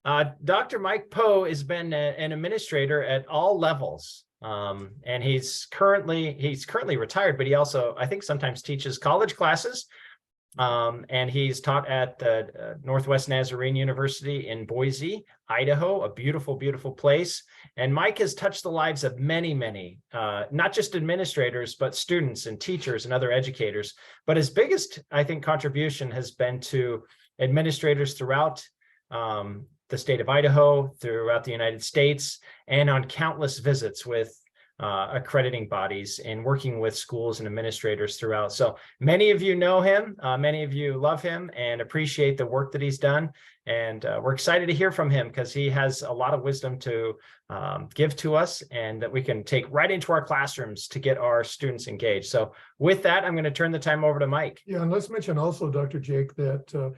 Dr. Mike Poe has been an administrator at all levels. And he's currently retired, but he also, I think, sometimes teaches college classes. And he's taught at the Northwest Nazarene University in Boise, Idaho, a beautiful, beautiful place. And Mike has touched the lives of many, many, not just administrators, but students and teachers and other educators. But his biggest, I think, contribution has been to administrators throughout the state of Idaho, throughout the United States, and on countless visits with accrediting bodies and working with schools and administrators throughout. So many of you know him, many of you love him and appreciate the work that he's done. And we're excited to hear from him because he has a lot of wisdom to give to us and that we can take right into our classrooms to get our students engaged. So with that, I'm going to turn the time over to Mike. Yeah, and let's mention also, Dr. Jake, that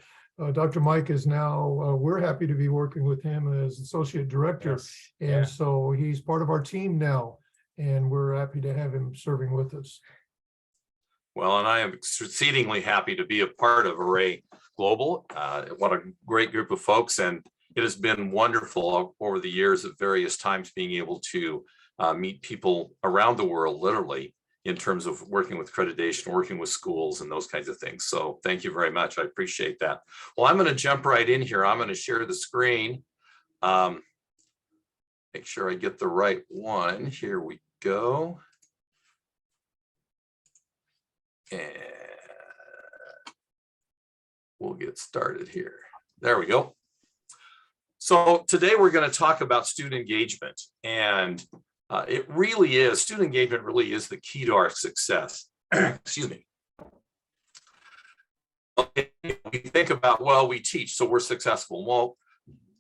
Dr. Mike is now, we're happy to be working with him as associate director. Yes. And Yeah. so he's part of our team now, and we're happy to have him serving with us. Well, and I am exceedingly happy to be a part of Array Global. What a great group of folks. And it has been wonderful over the years at various times being able to meet people around the world, literally, in terms of working with accreditation, working with schools and those kinds of things. So thank you very much. I appreciate that. Well, I'm going to jump right in here. I'm going to share the screen. Make sure I get the right one. Here we go. And we'll get started here. There we go. So today we're going to talk about student engagement, and it really is, student engagement really is the key to our success. Excuse me. We think about, well, we teach, so we're successful. Well,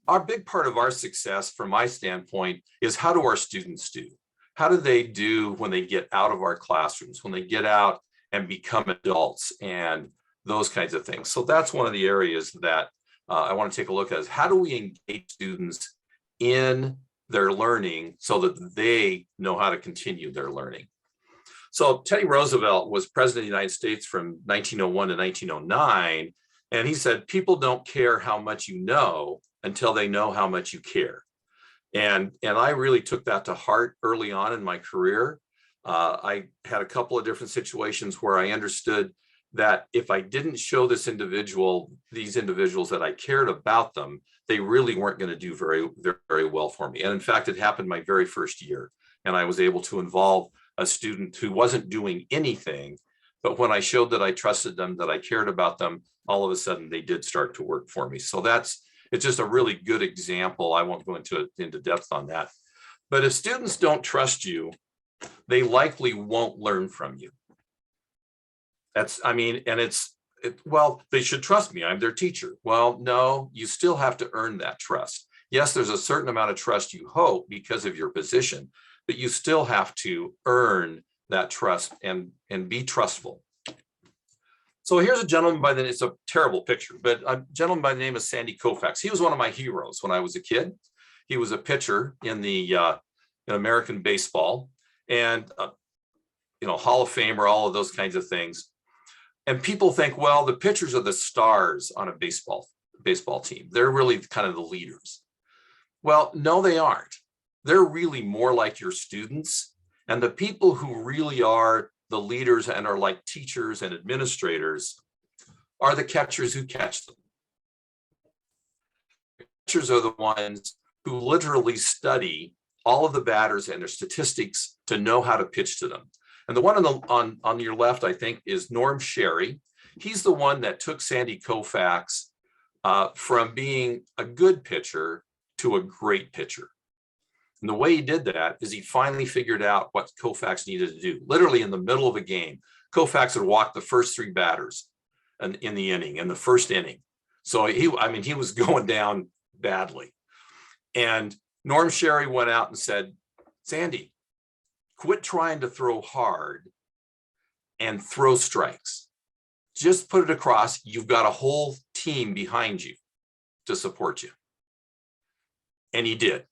our big part of our success from my standpoint is how do our students do? How do they do when they get out of our classrooms, when they get out and become adults and those kinds of things? So that's one of the areas that I want to take a look at is how do we engage students in their learning so that they know how to continue their learning. So Teddy Roosevelt was president of the United States from 1901 to 1909. And he said, people don't care how much you know until they know how much you care. And I really took that to heart early on in my career. I had a couple of different situations where I understood that if I didn't show these individuals that I cared about them, they really weren't going to do very, very well for me. And in fact, it happened my very first year. And I was able to involve a student who wasn't doing anything. But when I showed that I trusted them, that I cared about them, all of a sudden they did start to work for me. So it's just a really good example. I won't go into depth on that. But if students don't trust you, they likely won't learn from you. Well, they should trust me. I'm their teacher. Well, no, you still have to earn that trust. Yes, there's a certain amount of trust you hope because of your position, but you still have to earn that trust and be trustful. So here's a gentleman by the name, it's a terrible picture, but a gentleman by the name of Sandy Koufax. He was one of my heroes when I was a kid. He was a pitcher in the in American baseball and Hall of Famer, all of those kinds of things. And people think, well, the pitchers are the stars on a baseball team. They're really kind of the leaders. Well, no, they aren't. They're really more like your students. And the people who really are the leaders and are like teachers and administrators are the catchers who catch them. Catchers are the ones who literally study all of the batters and their statistics to know how to pitch to them. And the one on your left, I think, is Norm Sherry. He's the one that took Sandy Koufax from being a good pitcher to a great pitcher. And the way he did that is he finally figured out what Koufax needed to do. Literally in the middle of a game, Koufax would walk the first three batters in the first inning. So he was going down badly. And Norm Sherry went out and said, Sandy, quit trying to throw hard and throw strikes. Just put it across. You've got a whole team behind you to support you. And he did.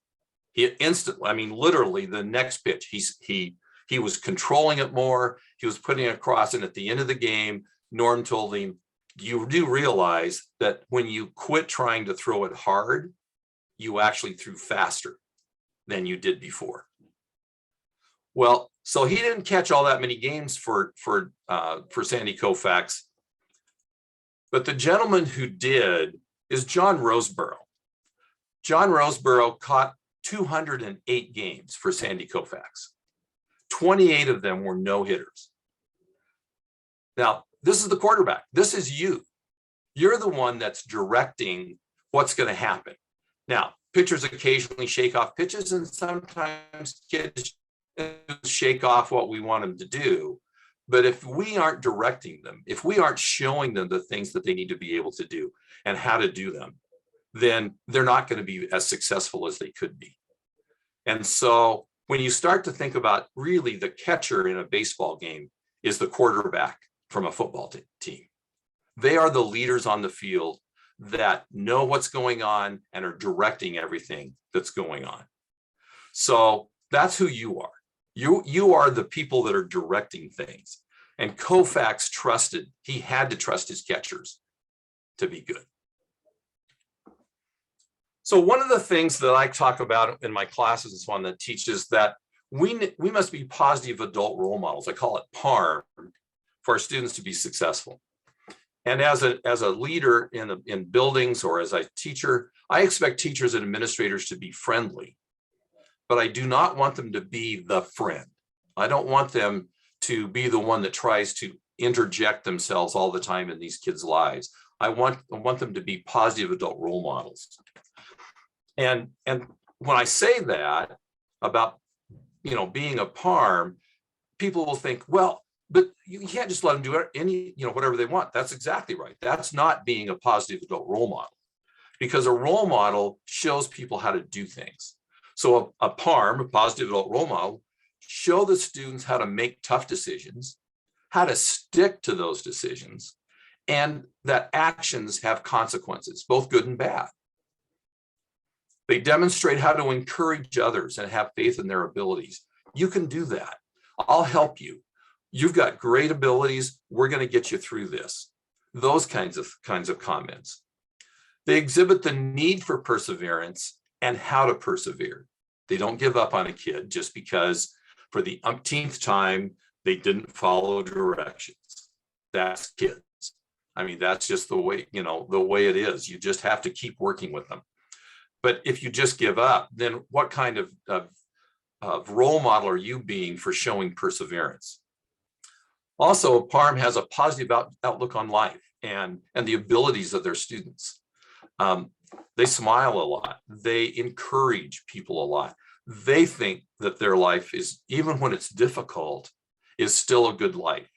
He instantly, literally the next pitch, he was controlling it more. He was putting it across. And at the end of the game, Norm told him, you do realize that when you quit trying to throw it hard, you actually threw faster than you did before. Well, so he didn't catch all that many games for Sandy Koufax, but the gentleman who did is John Roseborough. John Roseborough caught 208 games for Sandy Koufax. 28 of them were no-hitters. Now, this is the quarterback. This is you. You're the one that's directing what's going to happen. Now, pitchers occasionally shake off pitches, and sometimes kids shake off what we want them to do. But if we aren't directing them, if we aren't showing them the things that they need to be able to do and how to do them, then they're not going to be as successful as they could be. And so when you start to think about really the catcher in a baseball game is the quarterback from a football team. They are the leaders on the field that know what's going on and are directing everything that's going on. So that's who you are. You are the people that are directing things. And Koufax he had to trust his catchers to be good. So one of the things that I talk about in my classes is one that teaches that we must be positive adult role models. I call it PARM, for our students to be successful. And as a leader in buildings or as a teacher, I expect teachers and administrators to be friendly, but I do not want them to be the friend. I don't want them to be the one that tries to interject themselves all the time in these kids' lives. I want them to be positive adult role models. And when I say that about, being a PARM, people will think, well, but you can't just let them do whatever they want. That's exactly right. That's not being a positive adult role model, because a role model shows people how to do things. So a PARM, a positive adult role model, show the students how to make tough decisions, how to stick to those decisions, and that actions have consequences, both good and bad. They demonstrate how to encourage others and have faith in their abilities. You can do that. I'll help you. You've got great abilities. We're going to get you through this. Those kinds of comments. They exhibit the need for perseverance and how to persevere. They don't give up on a kid just because for the umpteenth time they didn't follow directions. That's kids. I mean, that's just the way it is. You just have to keep working with them. But if you just give up, then what kind of role model are you being for showing perseverance? Also, PARM has a positive outlook on life and the abilities of their students. They smile a lot. They encourage people a lot. They think that their life is, even when it's difficult, is still a good life.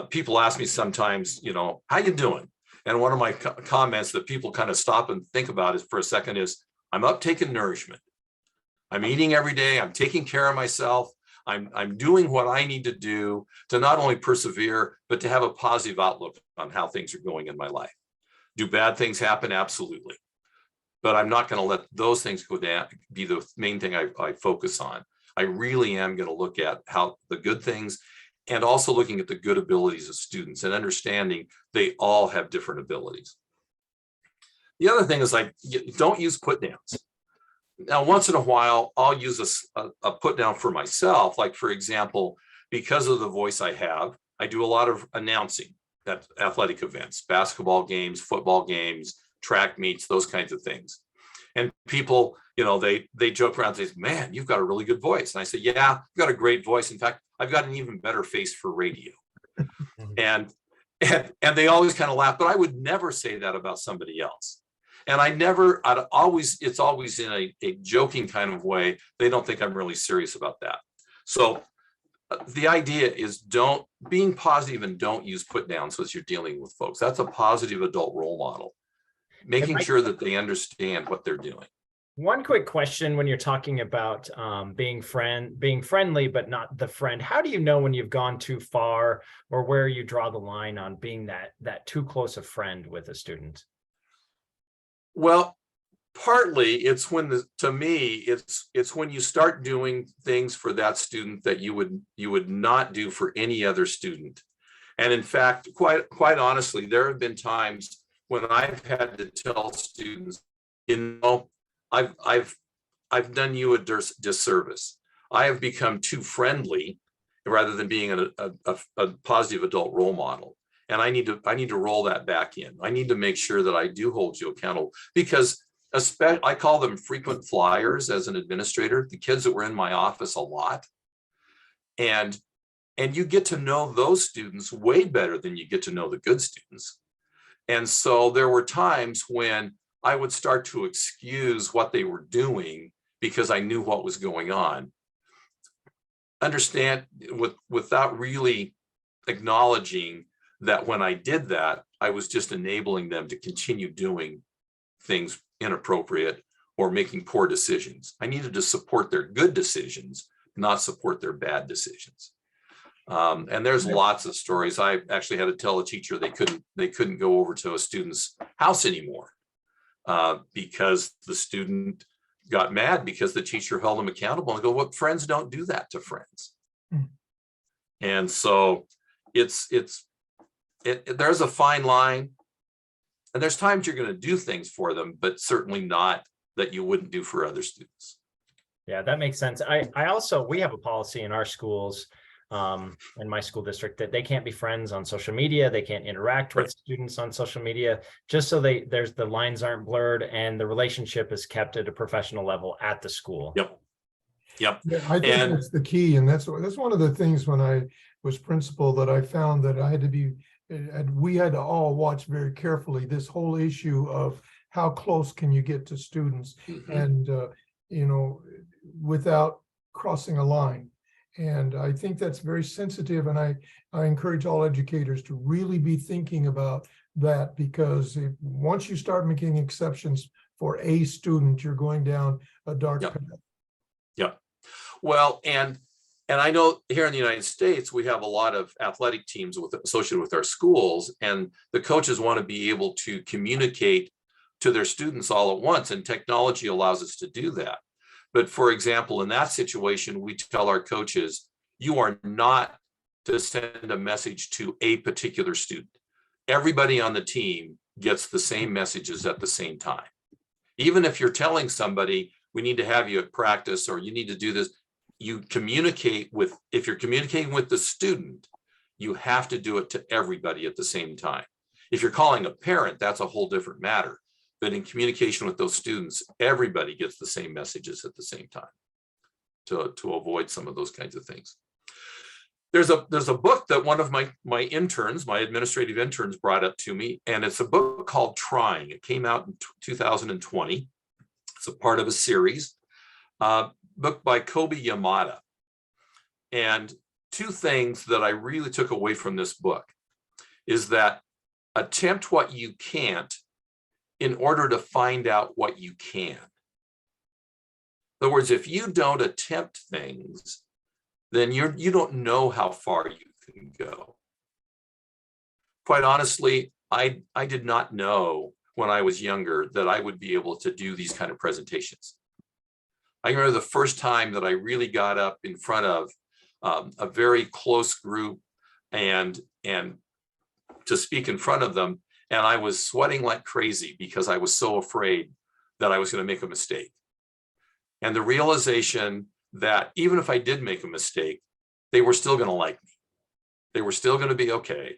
People ask me sometimes, how you doing? And one of my comments that people kind of stop and think about for a second is, I'm up taking nourishment. I'm eating every day. I'm taking care of myself. I'm doing what I need to do to not only persevere, but to have a positive outlook on how things are going in my life. Do bad things happen? Absolutely. But I'm not going to let those things go down, be the main thing I focus on. I really am going to look at how the good things, and also looking at the good abilities of students and understanding they all have different abilities. The other thing is, don't use put downs. Now, once in a while, I'll use a put down for myself. Like, for example, because of the voice I have, I do a lot of announcing at athletic events, basketball games, football games, track meets, those kinds of things. And people, they joke around and say, man, you've got a really good voice. And I say, yeah, I've got a great voice. In fact, I've got an even better face for radio. And they always kind of laugh, but I would never say that about somebody else. And it's always in a joking kind of way. They don't think I'm really serious about that. So the idea is being positive and don't use put downs as you're dealing with folks. That's a positive adult role model, making sure that they understand what they're doing. One quick question when you're talking about being friendly, but not the friend. How do you know when you've gone too far, or where you draw the line on being that too close a friend with a student? Well, partly it's to me, it's when you start doing things for that student that you would not do for any other student. And in fact, quite honestly, there have been times when I've had to tell students, I've done you a disservice. I have become too friendly rather than being a positive adult role model. And I need to roll that back in. I need to make sure that I do hold you accountable, because I call them frequent flyers as an administrator, the kids that were in my office a lot. And you get to know those students way better than you get to know the good students. And so there were times when I would start to excuse what they were doing because I knew what was going on. Understand, without really acknowledging that when I did that, I was just enabling them to continue doing things inappropriate or making poor decisions. I needed to support their good decisions, not support their bad decisions. And there's lots of stories. I actually had to tell a teacher they couldn't go over to a student's house anymore because the student got mad because the teacher held them accountable, and go, "What, friends don't do that to friends." And so there's a fine line, and there's times you're going to do things for them, but certainly not that you wouldn't do for other students. Yeah, that makes sense. We have a policy in our schools, in my school district, that they can't be friends on social media. They can't interact with students on social media, just so the lines aren't blurred and the relationship is kept at a professional level at the school. Yep. Yeah, I think that's the key. And that's one of the things when I was principal that I found that we had to all watch very carefully this whole issue of how close can you get to students and, without crossing a line. And I think that's very sensitive. And I encourage all educators to really be thinking about that, because once you start making exceptions for a student, you're going down a dark path. Yep. Well, and I know here in the United States, we have a lot of athletic teams associated with our schools, and the coaches want to be able to communicate to their students all at once, and technology allows us to do that. But for example, in that situation, we tell our coaches, you are not to send a message to a particular student. Everybody on the team gets the same messages at the same time. Even if you're telling somebody, we need to have you at practice, or you need to do this, you communicate with, if you're communicating with the student, you have to do it to everybody at the same time. If you're calling a parent, that's a whole different matter. But in communication with those students, everybody gets the same messages at the same time to avoid some of those kinds of things. There's a book that one of my interns, my administrative interns, brought up to me, and it's a book called Trying. It came out in 2020. It's a part of a series, book by Kobe Yamada. And two things that I really took away from this book is that attempt what you can't in order to find out what you can. In other words, if you don't attempt things, then you don't know how far you can go. Quite honestly, I did not know when I was younger that I would be able to do these kind of presentations. I remember the first time that I really got up in front of a very close group and to speak in front of them, and I was sweating like crazy because I was so afraid that I was going to make a mistake. And the realization that even if I did make a mistake, they were still going to like me. They were still going to be okay.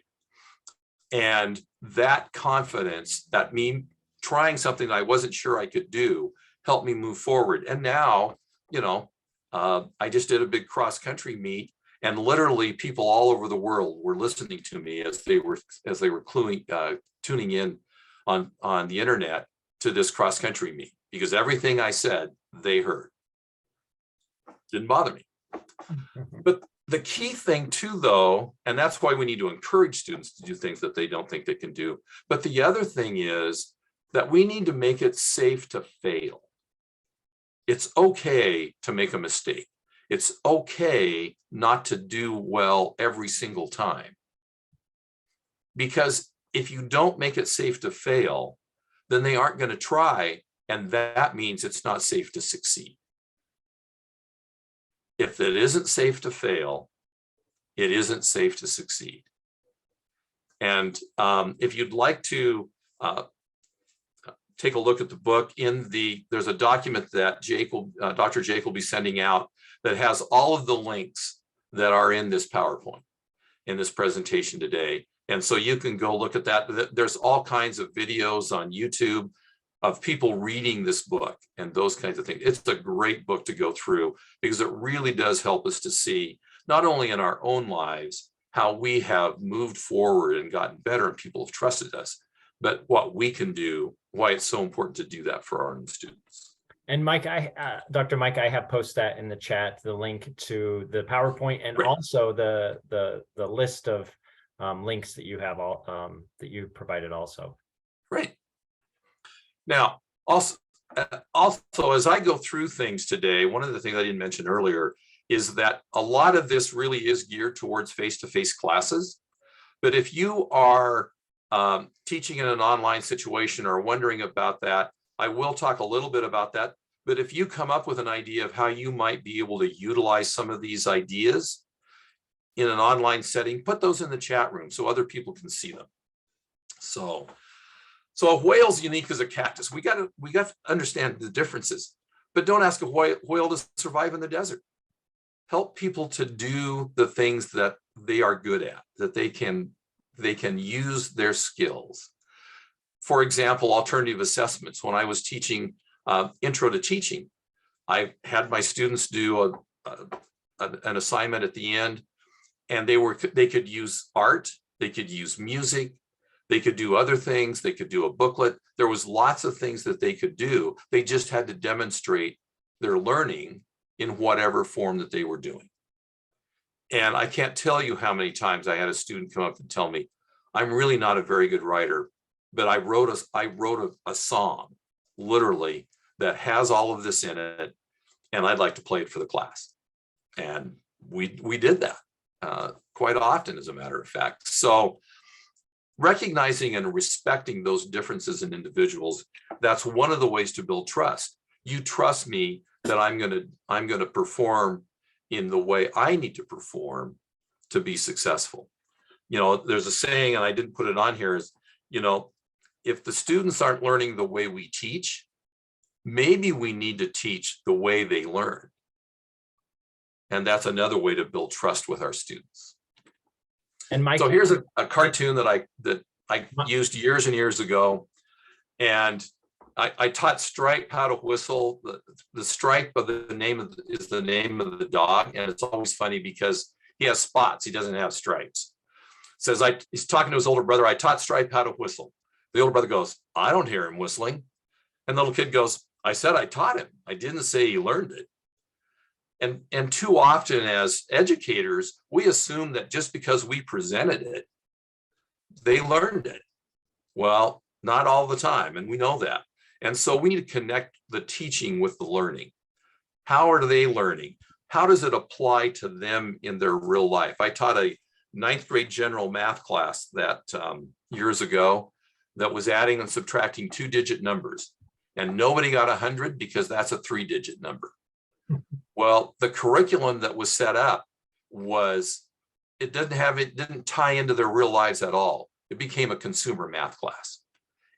And that confidence, that me trying something that I wasn't sure I could do, helped me move forward. And now, I just did a big cross-country meet, and literally people all over the world were listening to me as they were tuning in on the internet to this cross-country meet, because everything I said, they heard. Didn't bother me. But the key thing too, though, and that's why we need to encourage students to do things that they don't think they can do. But the other thing is that we need to make it safe to fail. It's okay to make a mistake. It's okay not to do well every single time. Because if you don't make it safe to fail, then they aren't going to try, and that means it's not safe to succeed. If it isn't safe to fail, it isn't safe to succeed. And if you'd like to take a look at the book. There's a document that Dr. Jake will be sending out that has all of the links that are in this PowerPoint, in this presentation today. And so you can go look at that. There's all kinds of videos on YouTube of people reading this book and those kinds of things. It's a great book to go through because it really does help us to see, not only in our own lives, how we have moved forward and gotten better and people have trusted us, but what we can do, why it's so important to do that for our own students. And Mike, Dr. Mike, I have posted that in the chat, the link to the PowerPoint and Great. also the list of links that you have that you provided also. Great. Now, also, as I go through things today, one of the things I didn't mention earlier is that a lot of this really is geared towards face-to-face classes. But if you are teaching in an online situation or wondering about that, I will talk a little bit about that. But if you come up with an idea of how you might be able to utilize some of these ideas in an online setting, put those in the chat room so other people can see them. So a whale's unique as a cactus. We got to understand the differences, but don't ask a whale to survive in the desert. Help people to do the things that they are good at, that they can use their skills. For example, alternative assessments. When I was teaching Intro to Teaching, I had my students do an assignment at the end, and they could use art, they could use music, they could do other things, they could do a booklet. There was lots of things that they could do. They just had to demonstrate their learning in whatever form that they were doing. And I can't tell you how many times I had a student come up and tell me, I'm really not a very good writer, but I wrote a song, literally, that has all of this in it, and I'd like to play it for the class. And we did that quite often, as a matter of fact. So recognizing and respecting those differences in individuals, that's one of the ways to build trust. You trust me that I'm going to perform in the way I need to perform to be successful. You know, there's a saying, and I didn't put it on here, is, you know, if the students aren't learning the way we teach, maybe we need to teach the way they learn. And that's another way to build trust with our students. And Mike, so here's a cartoon that I used years and years ago. And I taught Stripe how to whistle. The Stripe of the name is the name of the dog. And it's always funny because he has spots. He doesn't have stripes. Says he's talking to his older brother. I taught Stripe how to whistle. The older brother goes, I don't hear him whistling. And the little kid goes, I said I taught him. I didn't say he learned it. And too often as educators, we assume that just because we presented it, they learned it. Well, not all the time, and we know that. And so we need to connect the teaching with the learning. How are they learning? How does it apply to them in their real life? I taught a 9th grade general math class that years ago that was adding and subtracting 2-digit numbers. And nobody got 100 because that's a 3-digit number. Well, the curriculum that was set up it didn't tie into their real lives at all. It became a consumer math class.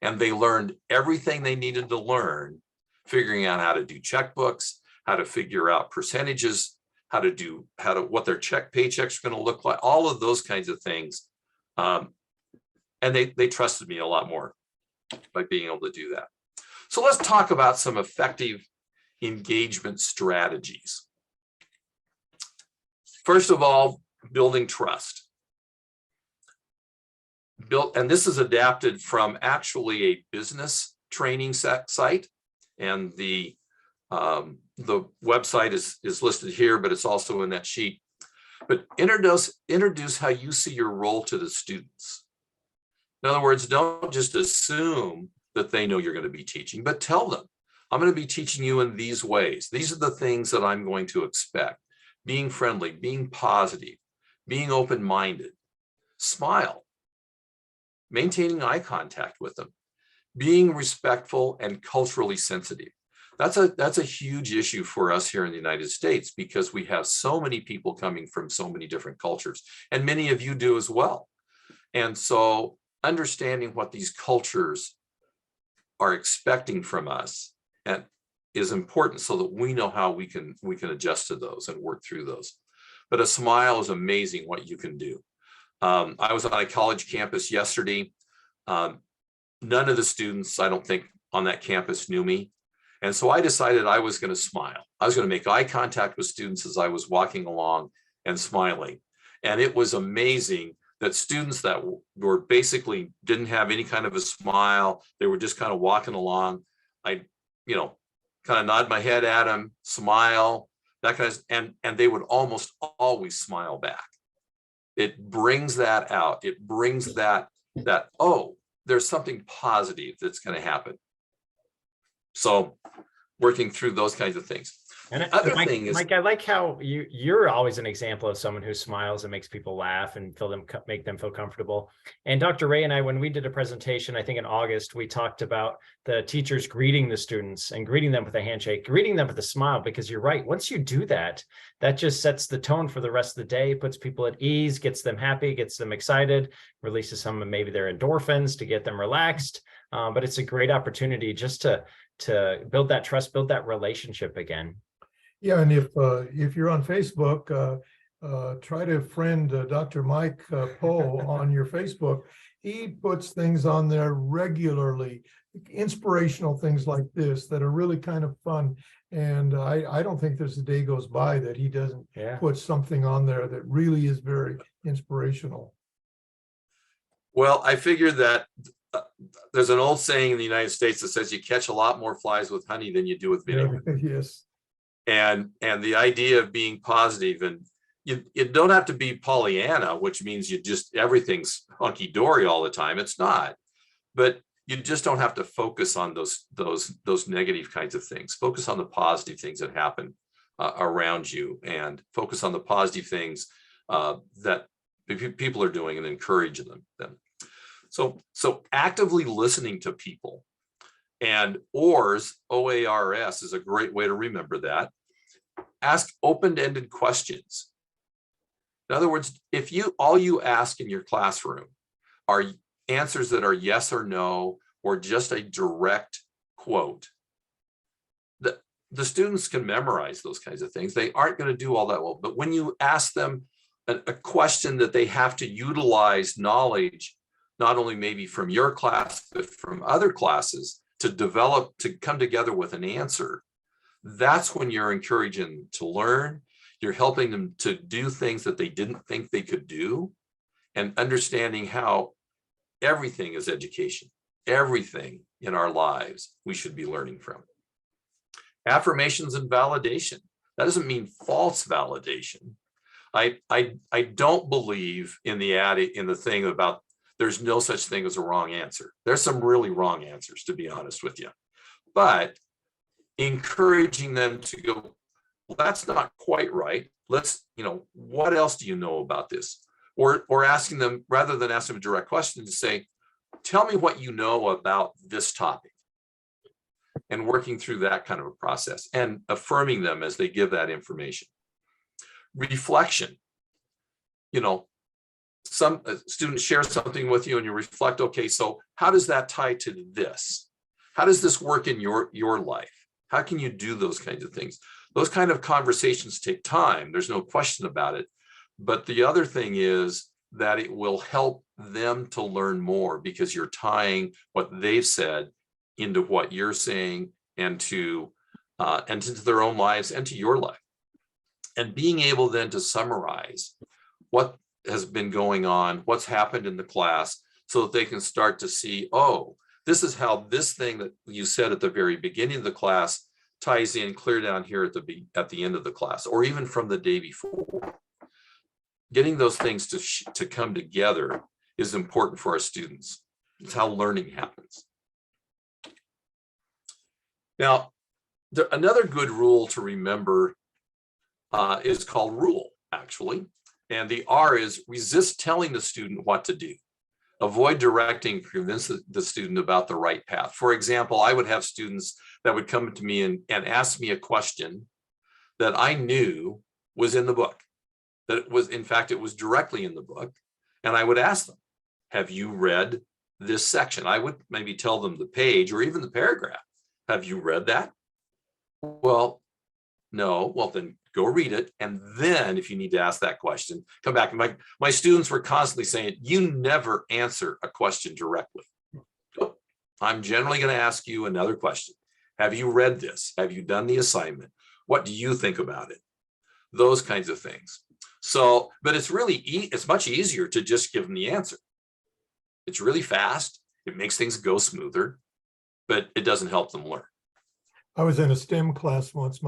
And they learned everything they needed to learn, figuring out how to do checkbooks, how to figure out percentages, what their paychecks are going to look like, all of those kinds of things. And they trusted me a lot more by being able to do that. So let's talk about some effective engagement strategies. First of all, building trust. And this is adapted from actually a business training site, and the website is listed here, but it's also in that sheet. But introduce how you see your role to the students. In other words, don't just assume that they know you're going to be teaching, but tell them, I'm going to be teaching you in these ways. These are the things that I'm going to expect. Being friendly, being positive, being open-minded, smile, maintaining eye contact with them, being respectful and culturally sensitive. That's a huge issue for us here in the United States because we have so many people coming from so many different cultures, and many of you do as well. And so understanding what these cultures are expecting from us and is important so that we know how we can adjust to those and work through those. But a smile is amazing what you can do. I was on a college campus yesterday. None of the students, I don't think, on that campus knew me. And so I decided I was going to smile. I was going to make eye contact with students as I was walking along and smiling. And it was amazing that students that were basically didn't have any kind of a smile, they were just kind of walking along. I, kind of nod my head at them, smile, that kind of, and they would almost always smile back. It brings that out. It brings that, oh, there's something positive that's going to happen. So working through those kinds of things. And The other Mike, thing is, Mike, I like how you're always an example of someone who smiles and makes people laugh and make them feel comfortable. And Dr. Ray and I, when we did a presentation, I think in August, we talked about the teachers greeting the students and greeting them with a handshake, greeting them with a smile, because you're right. Once you do that, that just sets the tone for the rest of the day, puts people at ease, gets them happy, gets them excited, releases some of maybe their endorphins to get them relaxed. But it's a great opportunity just to build that trust, build that relationship again. Yeah, and if you're on Facebook, try to friend Dr. Mike Poe on your Facebook. He puts things on there regularly, inspirational things like this that are really kind of fun. And I don't think there's a day goes by that he doesn't put something on there that really is very inspirational. well, I figured that there's an old saying in the United States that says you catch a lot more flies with honey than you do with vinegar. Yes. And the idea of being positive, and you don't have to be Pollyanna, which means you just everything's hunky-dory all the time. It's not, but you just don't have to focus on those negative kinds of things. Focus on the positive things that happen around you, and focus on the positive things that people are doing and encourage them. So actively listening to people. And OARS, OARS, is a great way to remember that. Ask open-ended questions. In other words, if all you ask in your classroom are answers that are yes or no, or just a direct quote, the students can memorize those kinds of things. They aren't going to do all that well. But when you ask them a question that they have to utilize knowledge, not only maybe from your class, but from other classes, to come together with an answer, that's when you're encouraging them to learn. You're helping them to do things that they didn't think they could do, and understanding how everything is education. Everything in our lives we should be learning from. Affirmations and validation. That doesn't mean false validation. I don't believe in the thing about there's no such thing as a wrong answer. There's some really wrong answers, to be honest with you. But encouraging them to go, well, that's not quite right. Let's, what else do you know about this? Or asking them, rather than asking them a direct question, to say, tell me what you know about this topic. And working through that kind of a process and affirming them as they give that information. Reflection. Some students share something with you and you reflect, okay, so how does that tie to this? How does this work in your life? How can you do those kinds of things? Those kind of conversations take time. There's no question about it. But the other thing is that it will help them to learn more, because you're tying what they've said into what you're saying, and to their own lives and to your life. And being able then to summarize what has been going on, what's happened in the class, so that they can start to see, oh, this is how this thing that you said at the very beginning of the class ties in clear down here at the end of the class, or even from the day before. Getting those things to come together is important for our students. It's how learning happens. Now, another good rule to remember is called RULE, actually. And the R is resist telling the student what to do. Avoid directing, convince the student about the right path. For example, I would have students that would come to me and ask me a question that I knew was in the book, that it was, in fact, it was directly in the book. And I would ask them, have you read this section. I would maybe tell them the page or even the paragraph. Have you read that? Well, no. Well, then go read it. And then if you need to ask that question, come back. My students were constantly saying, you never answer a question directly. Oh, I'm generally going to ask you another question. Have you read this? Have you done the assignment? What do you think about it? Those kinds of things. So, but it's really, it's much easier to just give them the answer. It's really fast. It makes things go smoother, but it doesn't help them learn. I was in a STEM class once,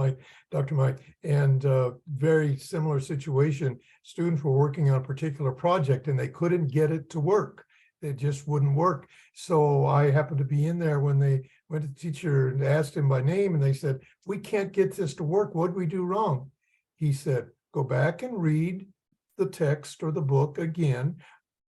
Dr. Mike, and very similar situation. Students were working on a particular project and they couldn't get it to work. It just wouldn't work. So I happened to be in there when they went to the teacher and asked him by name, and they said, we can't get this to work. What did we do wrong? He said, go back and read the text or the book again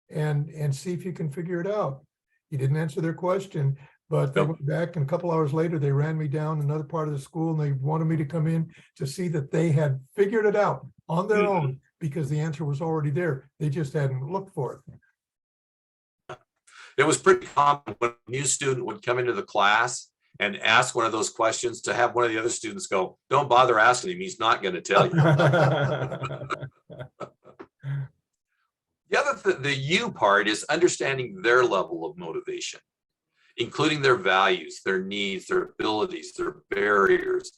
and see if you can figure it out. He didn't answer their question, but they went back, and a couple hours later, they ran me down another part of the school and they wanted me to come in to see that they had figured it out on their own because the answer was already there. They just hadn't looked for it. It was pretty common when a new student would come into the class and ask one of those questions to have one of the other students go, don't bother asking him, he's not going to tell you. The U part is understanding their level of motivation, including their values, their needs, their abilities, their barriers.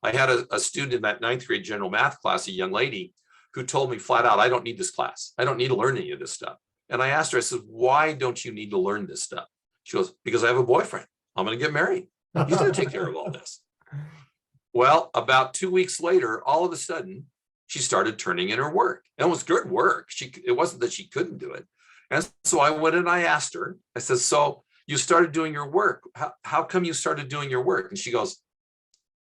I had a student in that 9th grade general math class, a young lady, who told me flat out, I don't need this class. I don't need to learn any of this stuff. And I asked her, I said, why don't you need to learn this stuff? She goes, because I have a boyfriend. I'm going to get married. He's going to take care of all this. Well, about 2 weeks later, all of a sudden, she started turning in her work. And it was good work. It wasn't that she couldn't do it. And so I went and I asked her, I said, so you started doing your work. How come you started doing your work? And she goes,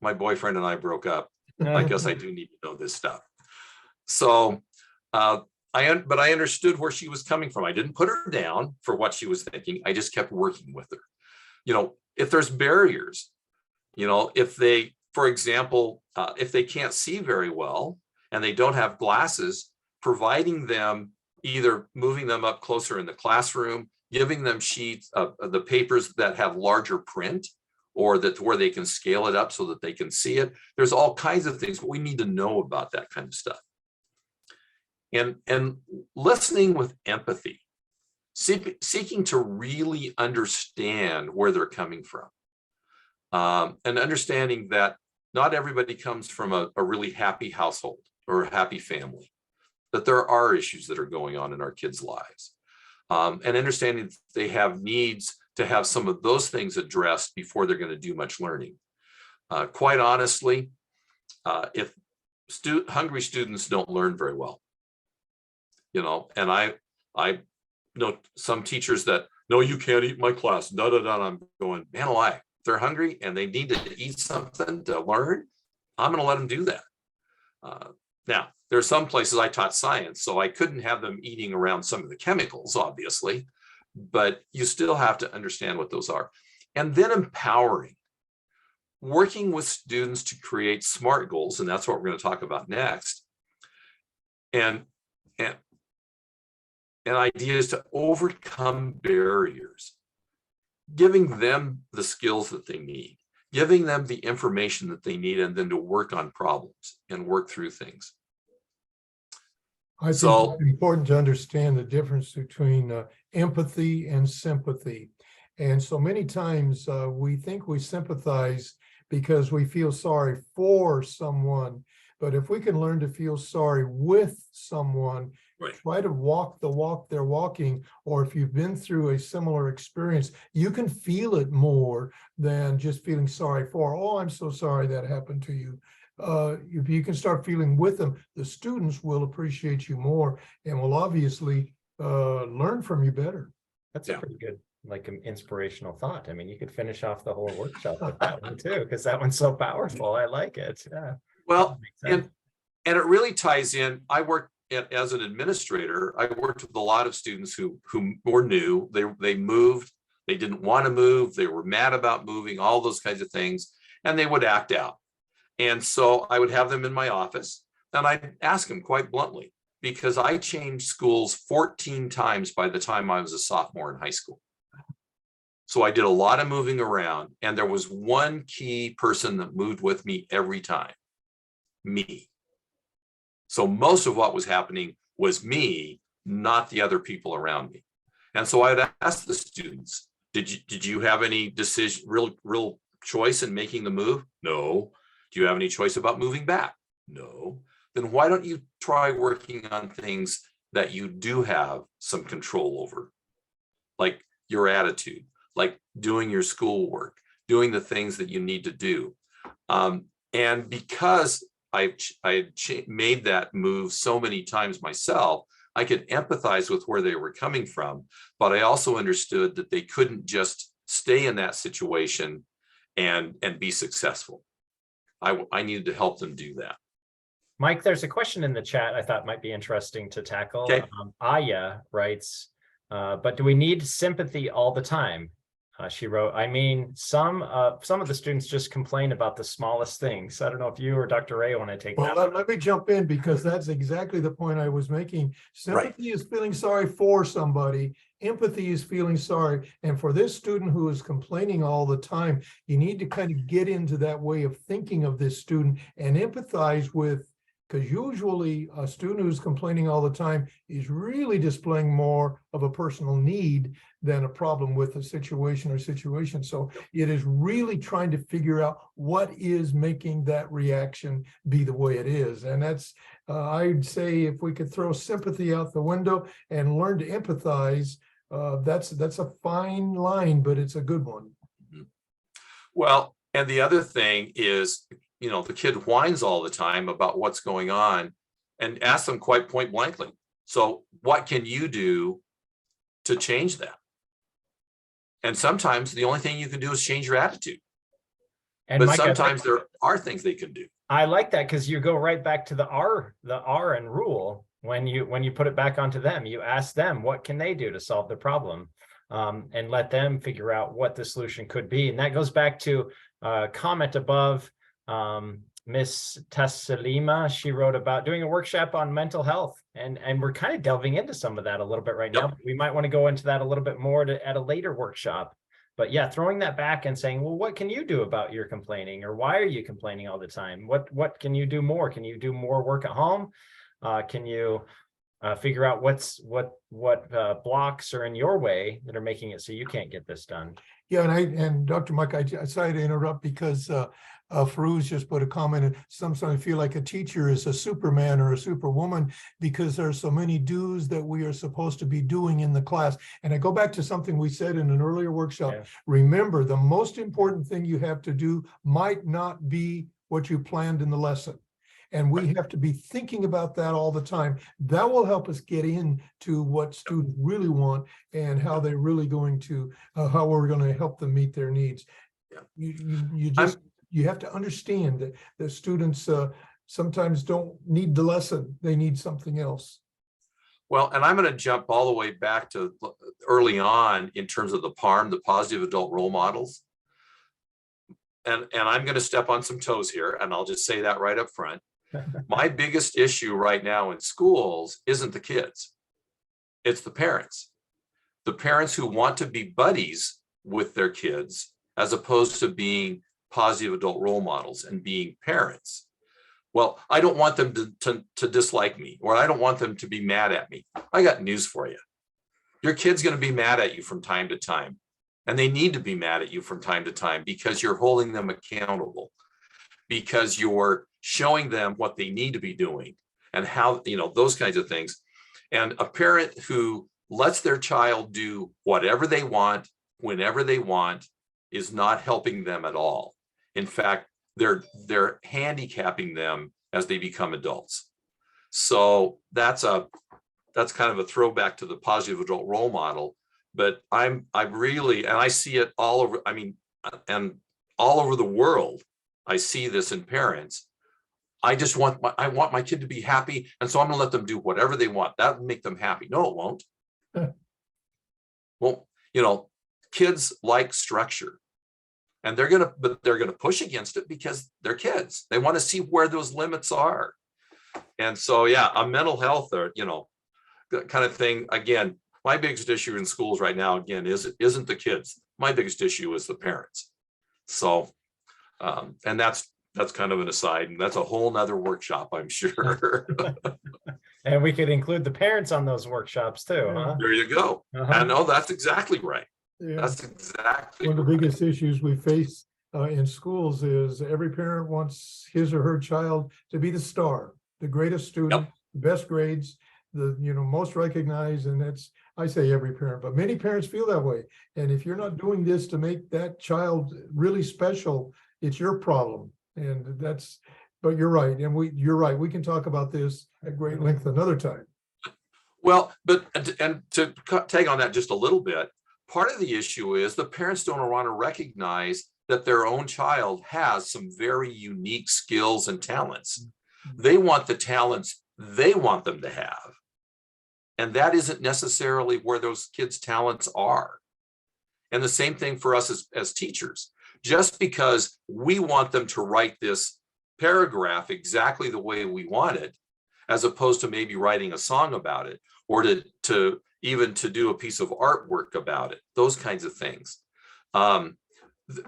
my boyfriend and I broke up. I guess I do need to know this stuff. So, but I understood where she was coming from. I didn't put her down for what she was thinking. I just kept working with her. You know, if there's barriers, you know, if they, for example, if they can't see very well and they don't have glasses, providing them, either moving them up closer in the classroom, giving them sheets of the papers that have larger print, or that where they can scale it up so that they can see it. There's all kinds of things, but we need to know about that kind of stuff. And listening with empathy, seeking to really understand where they're coming from, and understanding that not everybody comes from a really happy household or a happy family, that there are issues that are going on in our kids' lives, and understanding that they have needs to have some of those things addressed before they're going to do much learning. Quite honestly, if hungry students don't learn very well, you know, and I know some teachers that, no, you can't eat my class, da, da, da. I'm going, man alive, if they're hungry and they need to eat something to learn, I'm going to let them do that. Now, there are some places I taught science, so I couldn't have them eating around some of the chemicals, obviously, but you still have to understand what those are. And then empowering, working with students to create SMART goals, and that's what we're going to talk about next. And ideas to overcome barriers, giving them the skills that they need, giving them the information that they need, and then to work on problems and work through things. I think it's important to understand the difference between empathy and sympathy. And so many times we think we sympathize because we feel sorry for someone. But if we can learn to feel sorry with someone, right, try to walk the walk they're walking, or if you've been through a similar experience, you can feel it more than just feeling sorry for, oh, I'm so sorry that happened to you. If you can start feeling with them, the students will appreciate you more and will obviously learn from you better. That's a pretty good, like, an inspirational thought. I mean, you could finish off the whole workshop with that one too, because that one's so powerful. I like it. Yeah. Well, and it really ties in. I worked as an administrator. I worked with a lot of students who were new. They moved. They didn't want to move. They were mad about moving, all those kinds of things, and they would act out. And so I would have them in my office and I'd ask them quite bluntly, because I changed schools 14 times by the time I was a sophomore in high school. So I did a lot of moving around, and there was one key person that moved with me every time, me. So most of what was happening was me, not the other people around me. And so I'd ask the students, did you have any decision, real choice in making the move? No. Do you have any choice about moving back? No. Then why don't you try working on things that you do have some control over, like your attitude, like doing your schoolwork, doing the things that you need to do. And because I made that move so many times myself, I could empathize with where they were coming from, but I also understood that they couldn't just stay in that situation and be successful. I needed to help them do that. Mike, there's a question in the chat I thought might be interesting to tackle. Okay. Aya writes, but do we need sympathy all the time? She wrote, I mean, some of the students just complain about the smallest things. I don't know if you or Dr. Ray want to take Well, that. let me jump in, because that's exactly the point I was making. Right. Sympathy is feeling sorry for somebody. Empathy is feeling sorry. And for this student who is complaining all the time, you need to kind of get into that way of thinking of this student and empathize with, because usually a student who's complaining all the time is really displaying more of a personal need than a problem with a situation or situation. So it is really trying to figure out what is making that reaction be the way it is. And that's, I'd say, if we could throw sympathy out the window and learn to empathize, that's a fine line, but it's a good one. Well, and the other thing is, the kid whines all the time about what's going on, and ask them quite point blankly, so what can you do to change that? And sometimes the only thing you can do is change your attitude. And But Mike, sometimes there are things they can do. I like that, because you go right back to the R and rule. When you put it back onto them, you ask them, what can they do to solve the problem? And let them figure out what the solution could be. And that goes back to a comment above. Miss Tessalima, she wrote about doing a workshop on mental health, and we're kind of delving into some of that a little bit right now. Yep. We might want to go into that a little bit more at a later workshop. But yeah, throwing that back and saying, well, what can you do about your complaining, or why are you complaining all the time? What can you do more? Can you do more work at home? Can you figure out what blocks are in your way that are making it so you can't get this done? Yeah, and Dr. Mike, I sorry to interrupt, because Farouz just put a comment in. Sometimes I feel like a teacher is a Superman or a Superwoman, because there's so many do's that we are supposed to be doing in the class. And I go back to something we said in an earlier workshop. Yeah. Remember, the most important thing you have to do might not be what you planned in the lesson. And we have to be thinking about that all the time. That will help us get into what students really want and how they're really going to, how we're going to help them meet their needs. Yeah. You have to understand that the students sometimes don't need the lesson. They need something else. Well, and I'm going to jump all the way back to early on in terms of the PARM, the positive adult role models. And I'm going to step on some toes here, and I'll just say that right up front. My biggest issue right now in schools isn't the kids. It's the parents. The parents who want to be buddies with their kids, as opposed to being positive adult role models and being parents. Well, I don't want them to dislike me, or I don't want them to be mad at me. I got news for you. Your kid's going to be mad at you from time to time. And they need to be mad at you from time to time, because you're holding them accountable, because you're showing them what they need to be doing and how, those kinds of things. And a parent who lets their child do whatever they want, whenever they want, is not helping them at all. In fact, they're handicapping them as they become adults. So that's kind of a throwback to the positive adult role model. But I'm really, and I see it all over, and all over the world, I see this in parents. I want my kid to be happy, and so I'm going to let them do whatever they want. That will make them happy. No, it won't. Well, kids like structure, and they're going to push against it because they're kids. They want to see where those limits are. And so, yeah, a mental health or, kind of thing. Again, my biggest issue in schools right now, again, isn't the kids. My biggest issue is the parents. So, and that's kind of an aside, and that's a whole nother workshop, I'm sure. And we could include the parents on those workshops too, huh? There you go. Uh-huh. I know that's exactly right. Yeah. That's exactly One of the right. biggest issues we face in schools is every parent wants his or her child to be the star, the greatest student, the best grades, the most recognized, and that's, I say every parent, but many parents feel that way. And if you're not doing this to make that child really special, it's your problem. And that's, but you're right, and you're right. We can talk about this at great length another time. Well, but and to tag on that just a little bit, part of the issue is the parents don't want to recognize that their own child has some very unique skills and talents. They want the talents they want them to have. And that isn't necessarily where those kids' talents are. And the same thing for us as teachers. Just because we want them to write this paragraph exactly the way we want it, as opposed to maybe writing a song about it, or to even do a piece of artwork about it, those kinds of things,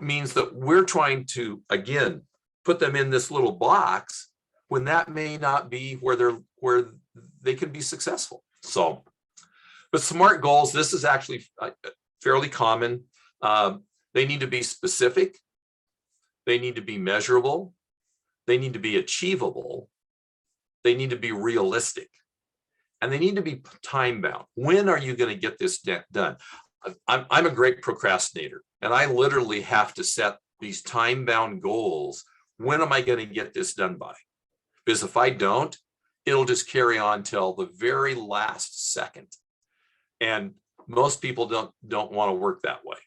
means that we're trying to, again, put them in this little box when that may not be where they can be successful. So, but SMART goals, this is actually fairly common. They need to be specific. They need to be measurable. They need to be achievable. They need to be realistic. And they need to be time bound. When are you going to get this done? I'm a great procrastinator, and I literally have to set these time bound goals. When am I going to get this done by? Because if I don't, it'll just carry on till the very last second. And most people don't want to work that way.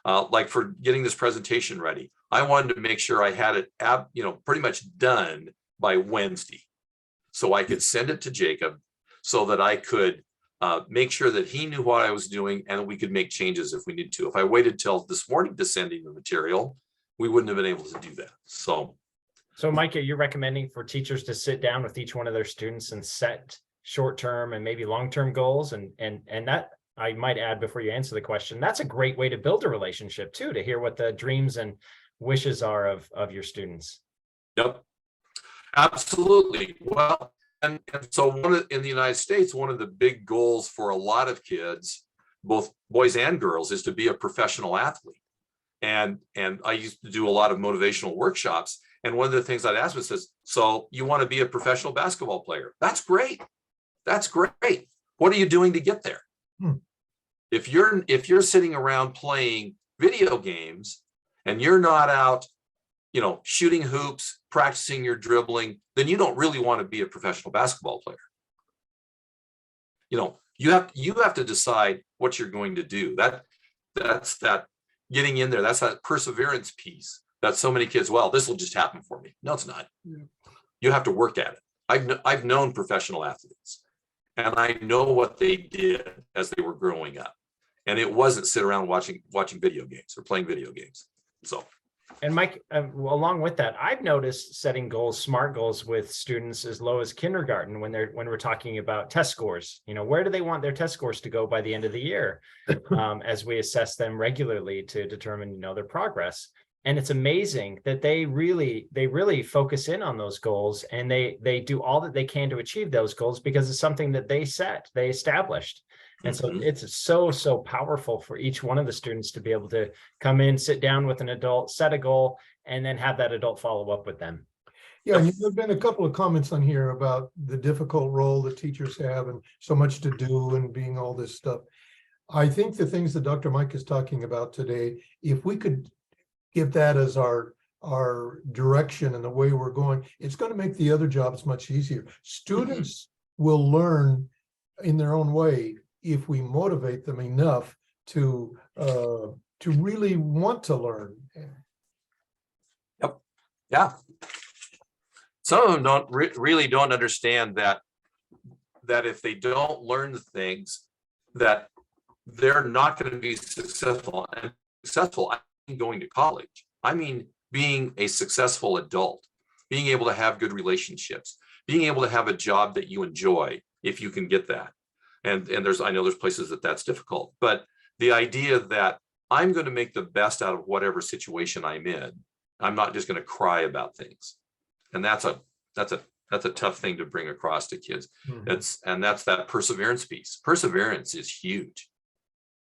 Like for getting this presentation ready, I wanted to make sure I had it pretty much done by Wednesday, so I could send it to Jacob, so that I could make sure that he knew what I was doing and we could make changes if we need to. If I waited till this morning to send him the material, we wouldn't have been able to do that. So Mike, are you recommending for teachers to sit down with each one of their students and set short-term and maybe long-term goals? And that, I might add before you answer the question, that's a great way to build a relationship too, to hear what the dreams and wishes are of your students. Yep, absolutely. Well, and so in the United States, one of the big goals for a lot of kids, both boys and girls, is to be a professional athlete. And I used to do a lot of motivational workshops. And one of the things I'd ask them is, so you want to be a professional basketball player? That's great. That's great. What are you doing to get there? If you're sitting around playing video games and you're not out, shooting hoops, practicing your dribbling, then you don't really want to be a professional basketball player. You have to decide what you're going to do. That's that getting in there. That's that perseverance piece that so many kids, well, this will just happen for me. No, it's not. Yeah. You have to work at it. I've known professional athletes, and I know what they did as they were growing up. And it wasn't sit around watching video games or playing video games. So. And Mike, along with that, I've noticed setting goals, SMART goals, with students as low as kindergarten when we're talking about test scores. Where do they want their test scores to go by the end of the year, as we assess them regularly to determine their progress. And it's amazing that they really focus in on those goals, and they do all that they can to achieve those goals because it's something that they established. And so it's so powerful for each one of the students to be able to come in, sit down with an adult, set a goal, and then have that adult follow up with them. Yeah, and there've been a couple of comments on here about the difficult role that teachers have and so much to do and being all this stuff. I think the things that Dr. Mike is talking about today, if we could give that as our direction and the way we're going, it's going to make the other jobs much easier. Students will learn in their own way if we motivate them enough to really want to learn. Yep. Yeah. Some of them don't really don't understand that if they don't learn the things, that they're not going to be successful. And successful, I mean going to college. I mean being a successful adult, being able to have good relationships, being able to have a job that you enjoy, if you can get that. And I know there's places that's difficult, but the idea that I'm going to make the best out of whatever situation I'm in. I'm not just going to cry about things. And that's a tough thing to bring across to kids. That's that perseverance piece. Perseverance is huge.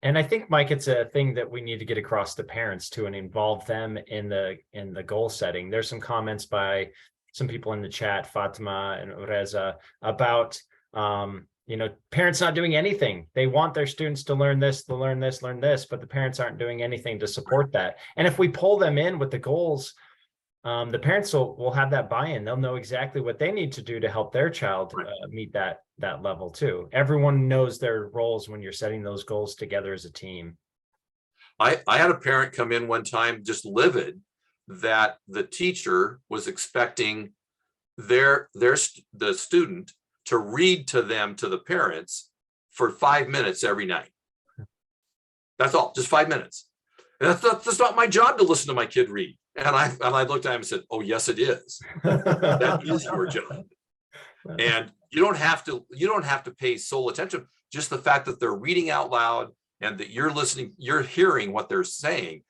And I think, Mike, it's a thing that we need to get across to parents too, and involve them in the goal setting. There's some comments by some people in the chat, Fatima and Reza, about parents not doing anything. They want their students to learn this, learn this, but the parents aren't doing anything to support that. And if we pull them in with the goals, the parents will have that buy-in. They'll know exactly what they need to do to help their child meet that level too. Everyone knows their roles when you're setting those goals together as a team. I had a parent come in one time just livid that the teacher was expecting the student to read to them, to the parents, for 5 minutes every night. That's all, just 5 minutes. And that's not my job to listen to my kid read. And I looked at him and said, "Oh, yes, it is. That is your job." And you don't have to pay sole attention. Just the fact that they're reading out loud and that you're listening, you're hearing what they're saying,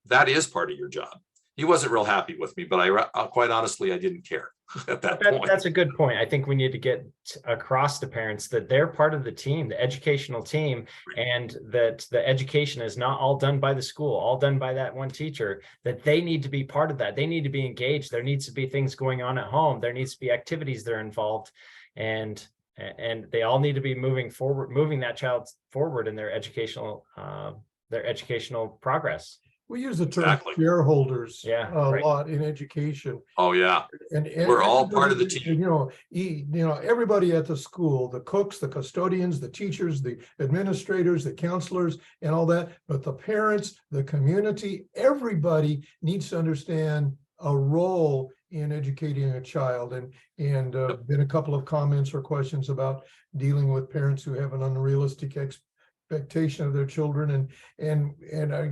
that is part of your job. He wasn't real happy with me, but I quite honestly, I didn't care at that point. That's a good point. I think we need to get across to parents that they're part of the team, the educational team, and that the education is not all done by the school, all done by that one teacher, that they need to be part of that. They need to be engaged. There needs to be things going on at home. There needs to be activities that are involved, and they all need to be moving that child forward in their educational progress. We use the term shareholders a lot in education. Oh yeah, and we're all part of the team. Everybody at the school, the cooks, the custodians, the teachers, the administrators, the counselors, and all that. But the parents, the community, everybody needs to understand a role in educating a child. And been a couple of comments or questions about dealing with parents who have an unrealistic expectation of their children, and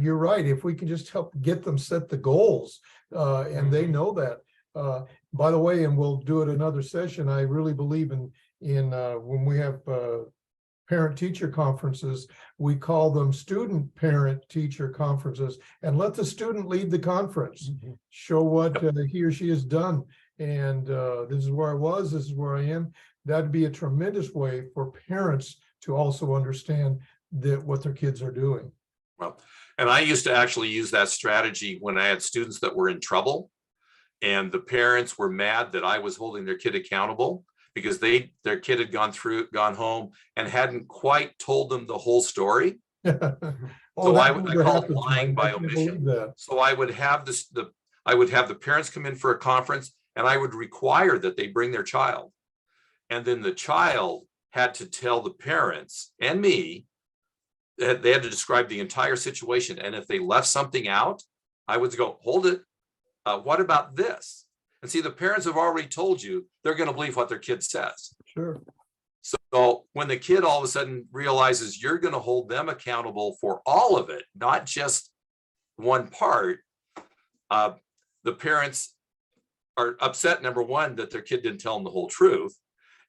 you're right. If we can just help get them set the goals, and they know that. By the way, and we'll do it another session, I really believe in when we have parent-teacher conferences, we call them student parent-teacher conferences, and let the student lead the conference, show what he or she has done, and this is where I was, this is where I am. That'd be a tremendous way for parents to also understand what their kids are doing. Well, and I used to actually use that strategy when I had students that were in trouble and the parents were mad that I was holding their kid accountable because their kid had gone home and hadn't quite told them the whole story. So I call it lying by omission. So I would have the parents come in for a conference and I would require that they bring their child. And then the child had to tell the parents and me that they had to describe the entire situation. And if they left something out, I would go, hold it. What about this? And see, the parents have already told you they're going to believe what their kid says. Sure. So when the kid all of a sudden realizes you're going to hold them accountable for all of it, not just one part, the parents are upset, number one, that their kid didn't tell them the whole truth.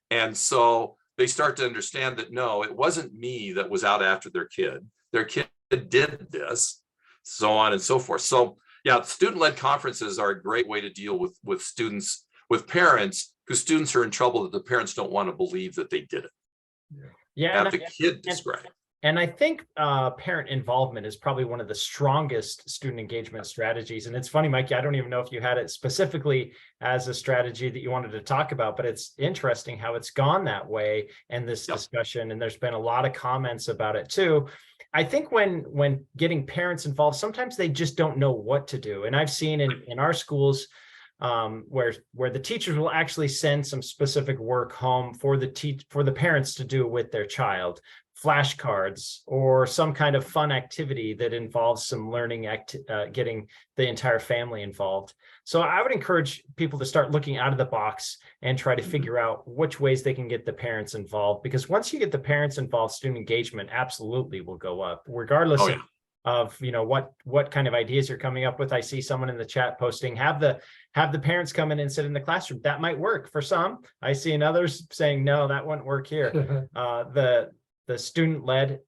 And so they start to understand that, no, it wasn't me that was out after their kid. Their kid did this, so on and so forth. So yeah, student-led conferences are a great way to deal with students, with parents whose students are in trouble that the parents don't want to believe that they did it. Yeah. Have the kid describe. And I think parent involvement is probably one of the strongest student engagement strategies. And it's funny, Mikey, I don't even know if you had it specifically as a strategy that you wanted to talk about, but it's interesting how it's gone that way in this discussion. And there's been a lot of comments about it too. I think when getting parents involved, sometimes they just don't know what to do. And I've seen in our schools where the teachers will actually send some specific work home for the parents to do with their child. Flashcards or some kind of fun activity that involves some learning, getting the entire family involved. So I would encourage people to start looking out of the box and try to figure out which ways they can get the parents involved, because once you get the parents involved, student engagement absolutely will go up, regardless of what kind of ideas you're coming up with. I see someone in the chat posting, have the parents come in and sit in the classroom. That might work for some. I see in others saying, no, that wouldn't work here. The student-led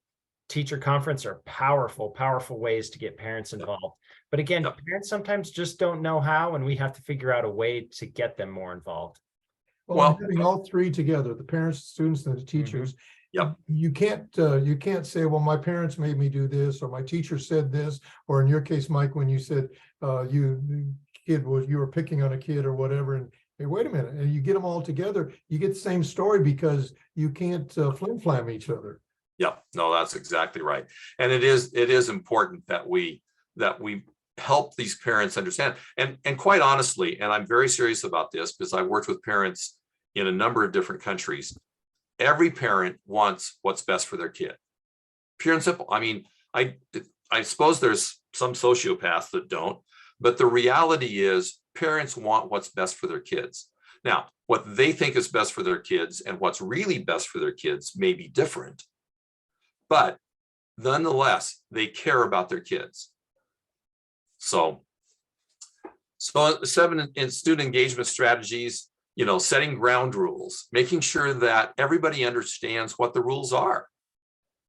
teacher conference are powerful, powerful ways to get parents involved. But again, Yep. parents sometimes just don't know how, and we have to figure out a way to get them more involved. Well, Well- having all three together, the parents, students, and the teachers. Yep. You can't say, well, my parents made me do this, or my teacher said this, or in your case, Mike, when you said you were picking on a kid or whatever, and hey, wait a minute, and you get them all together, you get the same story because you can't flim flam each other. Yep, no, that's exactly right. And it is important that we help these parents understand. And quite honestly, and I'm very serious about this because I worked with parents in a number of different countries. Every parent wants what's best for their kid. Pure and simple. I mean, I suppose there's some sociopaths that don't, but the reality is parents want what's best for their kids. Now, what they think is best for their kids and what's really best for their kids may be different, but nonetheless, they care about their kids. So 7 in student engagement strategies, setting ground rules, making sure that everybody understands what the rules are.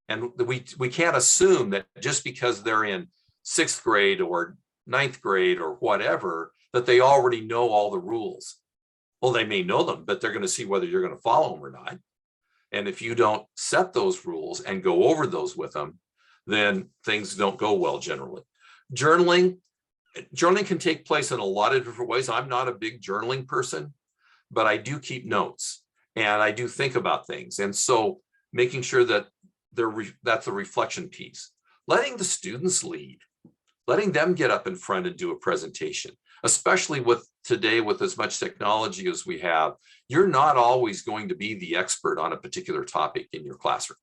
And we can't assume that just because they're in 6th grade or 9th grade or whatever, that they already know all the rules. Well, they may know them, but they're going to see whether you're going to follow them or not. And if you don't set those rules and go over those with them, then things don't go well generally. Journaling can take place in a lot of different ways. I'm not a big journaling person, but I do keep notes and I do think about things. And so making sure that that's a reflection piece. Letting the students lead, letting them get up in front and do a presentation, especially with today, with as much technology as we have, you're not always going to be the expert on a particular topic in your classroom.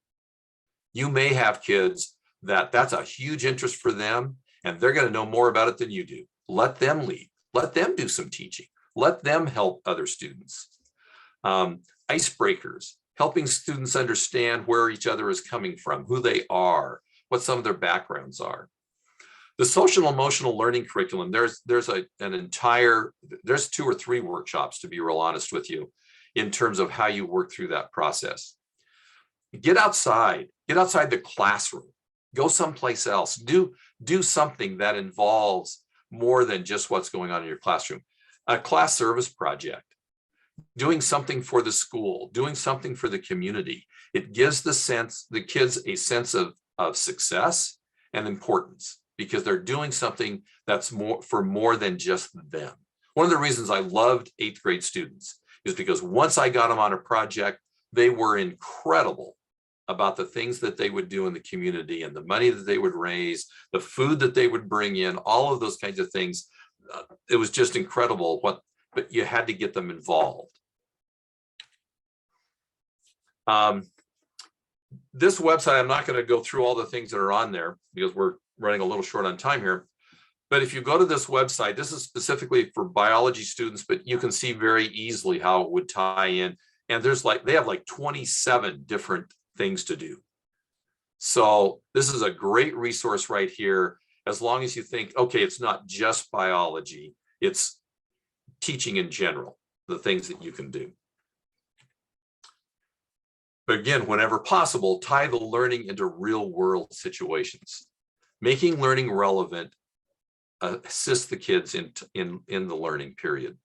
You may have kids that's a huge interest for them and they're going to know more about it than you do. Let them lead, let them do some teaching, let them help other students. Icebreakers, helping students understand where each other is coming from, who they are, what some of their backgrounds are. The social emotional learning curriculum, there's 2 or 3 workshops, to be real honest with you, in terms of how you work through that process. Get outside the classroom, go someplace else, do something that involves more than just what's going on in your classroom. A class service project, doing something for the school, doing something for the community. It gives the kids a sense of success and importance because they're doing something that's more than just them. One of the reasons I loved 8th grade students is because once I got them on a project, they were incredible about the things that they would do in the community and the money that they would raise, the food that they would bring in, all of those kinds of things. It was just incredible but you had to get them involved. This website, I'm not going to go through all the things that are on there because we're running a little short on time here. But if you go to this website, this is specifically for biology students, but you can see very easily how it would tie in. And they have like 27 different things to do. So this is a great resource right here. As long as you think, okay, it's not just biology, it's teaching in general, the things that you can do. But again, whenever possible, tie the learning into real world situations. Making learning relevant assists the kids in the learning period.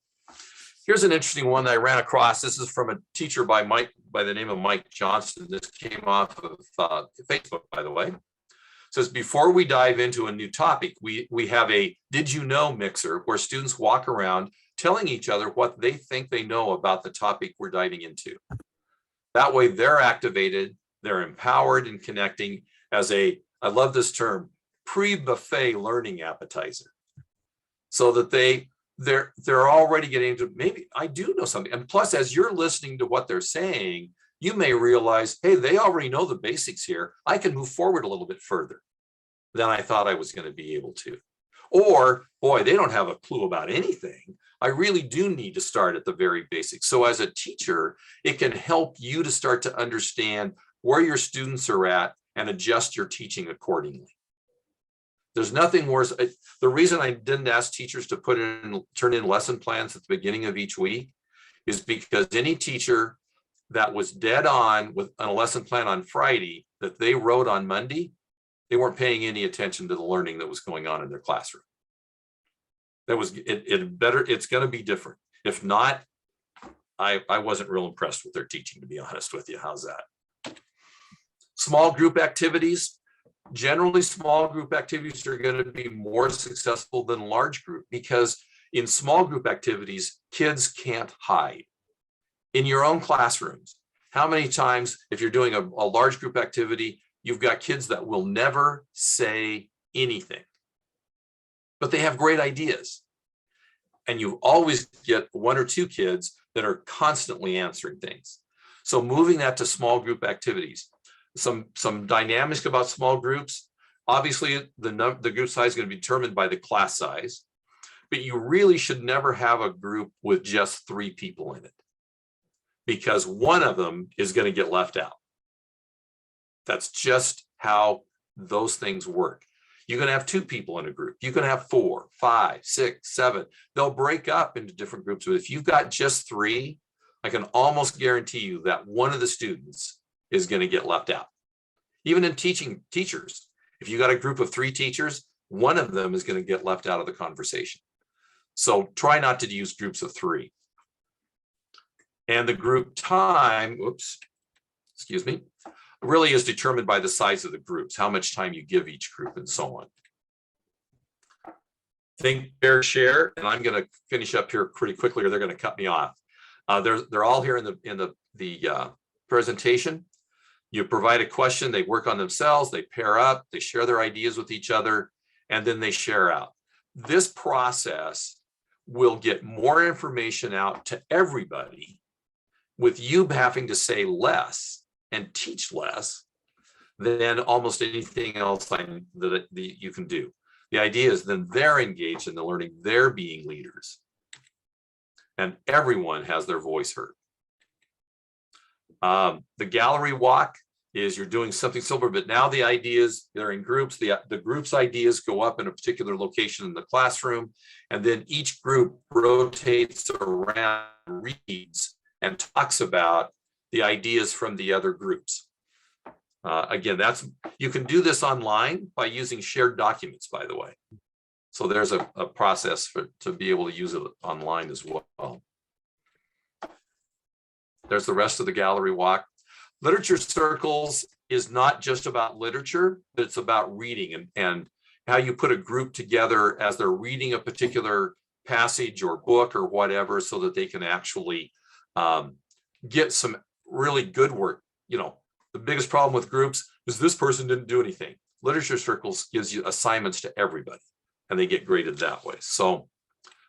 Here's an interesting one that I ran across. This is from a teacher by the name of Mike Johnson. This came off of Facebook, by the way. It says, before we dive into a new topic, we have a did you know mixer where students walk around telling each other what they think they know about the topic we're diving into. That way they're activated, they're empowered and connecting as I love this term, pre-buffet learning appetizer. So that they're already getting into, maybe I do know something. And plus, as you're listening to what they're saying, you may realize, hey, they already know the basics here. I can move forward a little bit further than I thought I was going to be able to. Or, boy, they don't have a clue about anything. I really do need to start at the very basics. So as a teacher, it can help you to start to understand where your students are at and adjust your teaching accordingly. There's nothing worse. The reason I didn't ask teachers to turn in lesson plans at the beginning of each week is because any teacher that was dead on with a lesson plan on Friday that they wrote on Monday, they weren't paying any attention to the learning that was going on in their classroom. That was it's going to be different. If not, I wasn't real impressed with their teaching, to be honest with you. How's that? Small group activities. Generally, small group activities are going to be more successful than large group, because in small group activities, kids can't hide. In your own classrooms, how many times, if you're doing a large group activity, you've got kids that will never say anything, but they have great ideas. And you always get one or two kids that are constantly answering things. So moving that to small group activities. Some dynamics about small groups. Obviously, the group size is going to be determined by the class size, but you really should never have a group with just 3 people in it, because one of them is going to get left out. That's just how those things work. You're going to have 2 people in a group. You can have 4, 5, 6, 7. They'll break up into different groups. But if you've got just 3, I can almost guarantee you that one of the students is going to get left out. Even in teachers, if you got a group of 3 teachers, one of them is going to get left out of the conversation. So try not to use groups of 3. And the group time, really is determined by the size of the groups, how much time you give each group, and so on. Think, Bear, Share, and I'm going to finish up here pretty quickly, or they're going to cut me off. They're all here in the presentation. You provide a question, they work on themselves, they pair up, they share their ideas with each other, and then they share out. This process will get more information out to everybody, with you having to say less and teach less than almost anything else that you can do. The idea is then they're engaged in the learning, they're being leaders, and everyone has their voice heard. The gallery walk is you're doing something similar, but now the ideas, they're in groups. The group's ideas go up in a particular location in the classroom, and then each group rotates around, reads, and talks about the ideas from the other groups. Again, you can do this online by using shared documents, by the way. So there's a process to be able to use it online as well. There's the rest of the gallery walk. Literature circles is not just about literature, but it's about reading and how you put a group together as they're reading a particular passage or book or whatever, so that they can actually get some really good work. You know, the biggest problem with groups is this person didn't do anything. Literature circles gives you assignments to everybody, and they get graded that way. So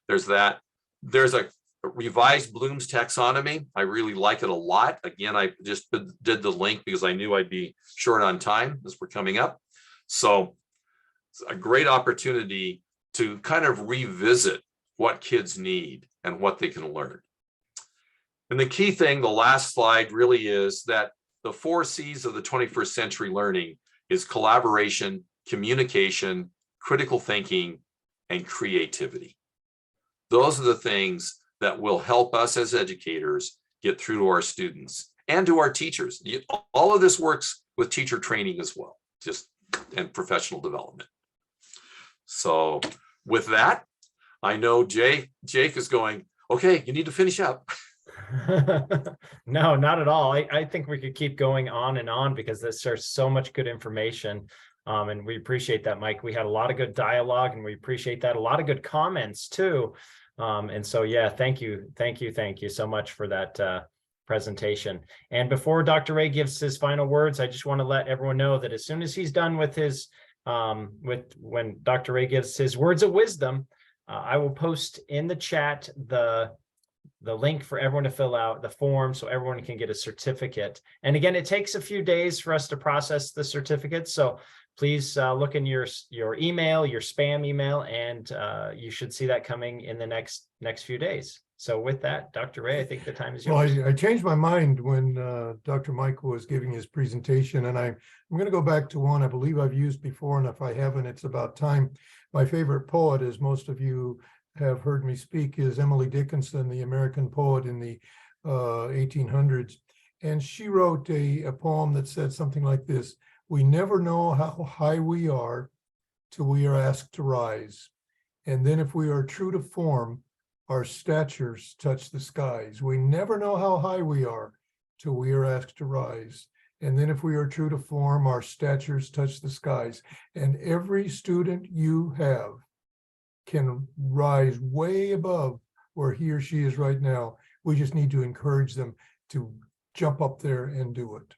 there's that. There's a revised Bloom's taxonomy. I really like it a lot. Again, I just did the link because I knew I'd be short on time as we're coming up. So it's a great opportunity to kind of revisit what kids need and what they can learn. And the key thing, the last slide, really is that the 4 C's of the 21st century learning is collaboration, communication, critical thinking, and creativity. Those are the things that will help us as educators get through to our students and to our teachers. All of this works with teacher training as well, and professional development. So with that, I know Jake is going, okay, you need to finish up. No, not at all. I think we could keep going on because there's so much good information. And we appreciate that, Mike. We had a lot of good dialogue, and we appreciate that. A lot of good comments too. And so, yeah, thank you so much for that presentation. And before Dr. Ray gives his final words, I just want to let everyone know that as soon as he's done with his, when Dr. Ray gives his words of wisdom, I will post in the chat the link for everyone to fill out the form so everyone can get a certificate. And again, it takes a few days for us to process the certificate. So please look in your email, your spam email, and you should see that coming in the next few days. So with that, Dr. Ray, I think the time is yours. Well, I changed my mind when Dr. Mike was giving his presentation, and I'm going to go back to one I believe I've used before, and if I haven't, it's about time. My favorite poet, as most of you have heard me speak, is Emily Dickinson, the American poet in the 1800s. And she wrote a poem that said something like this: "We never know how high we are till we are asked to rise. And then if we are true to form, our statures touch the skies. We never know how high we are till we are asked to rise. And then if we are true to form, our statures touch the skies." And every student you have can rise way above where he or she is right now. We just need to encourage them to jump up there and do it.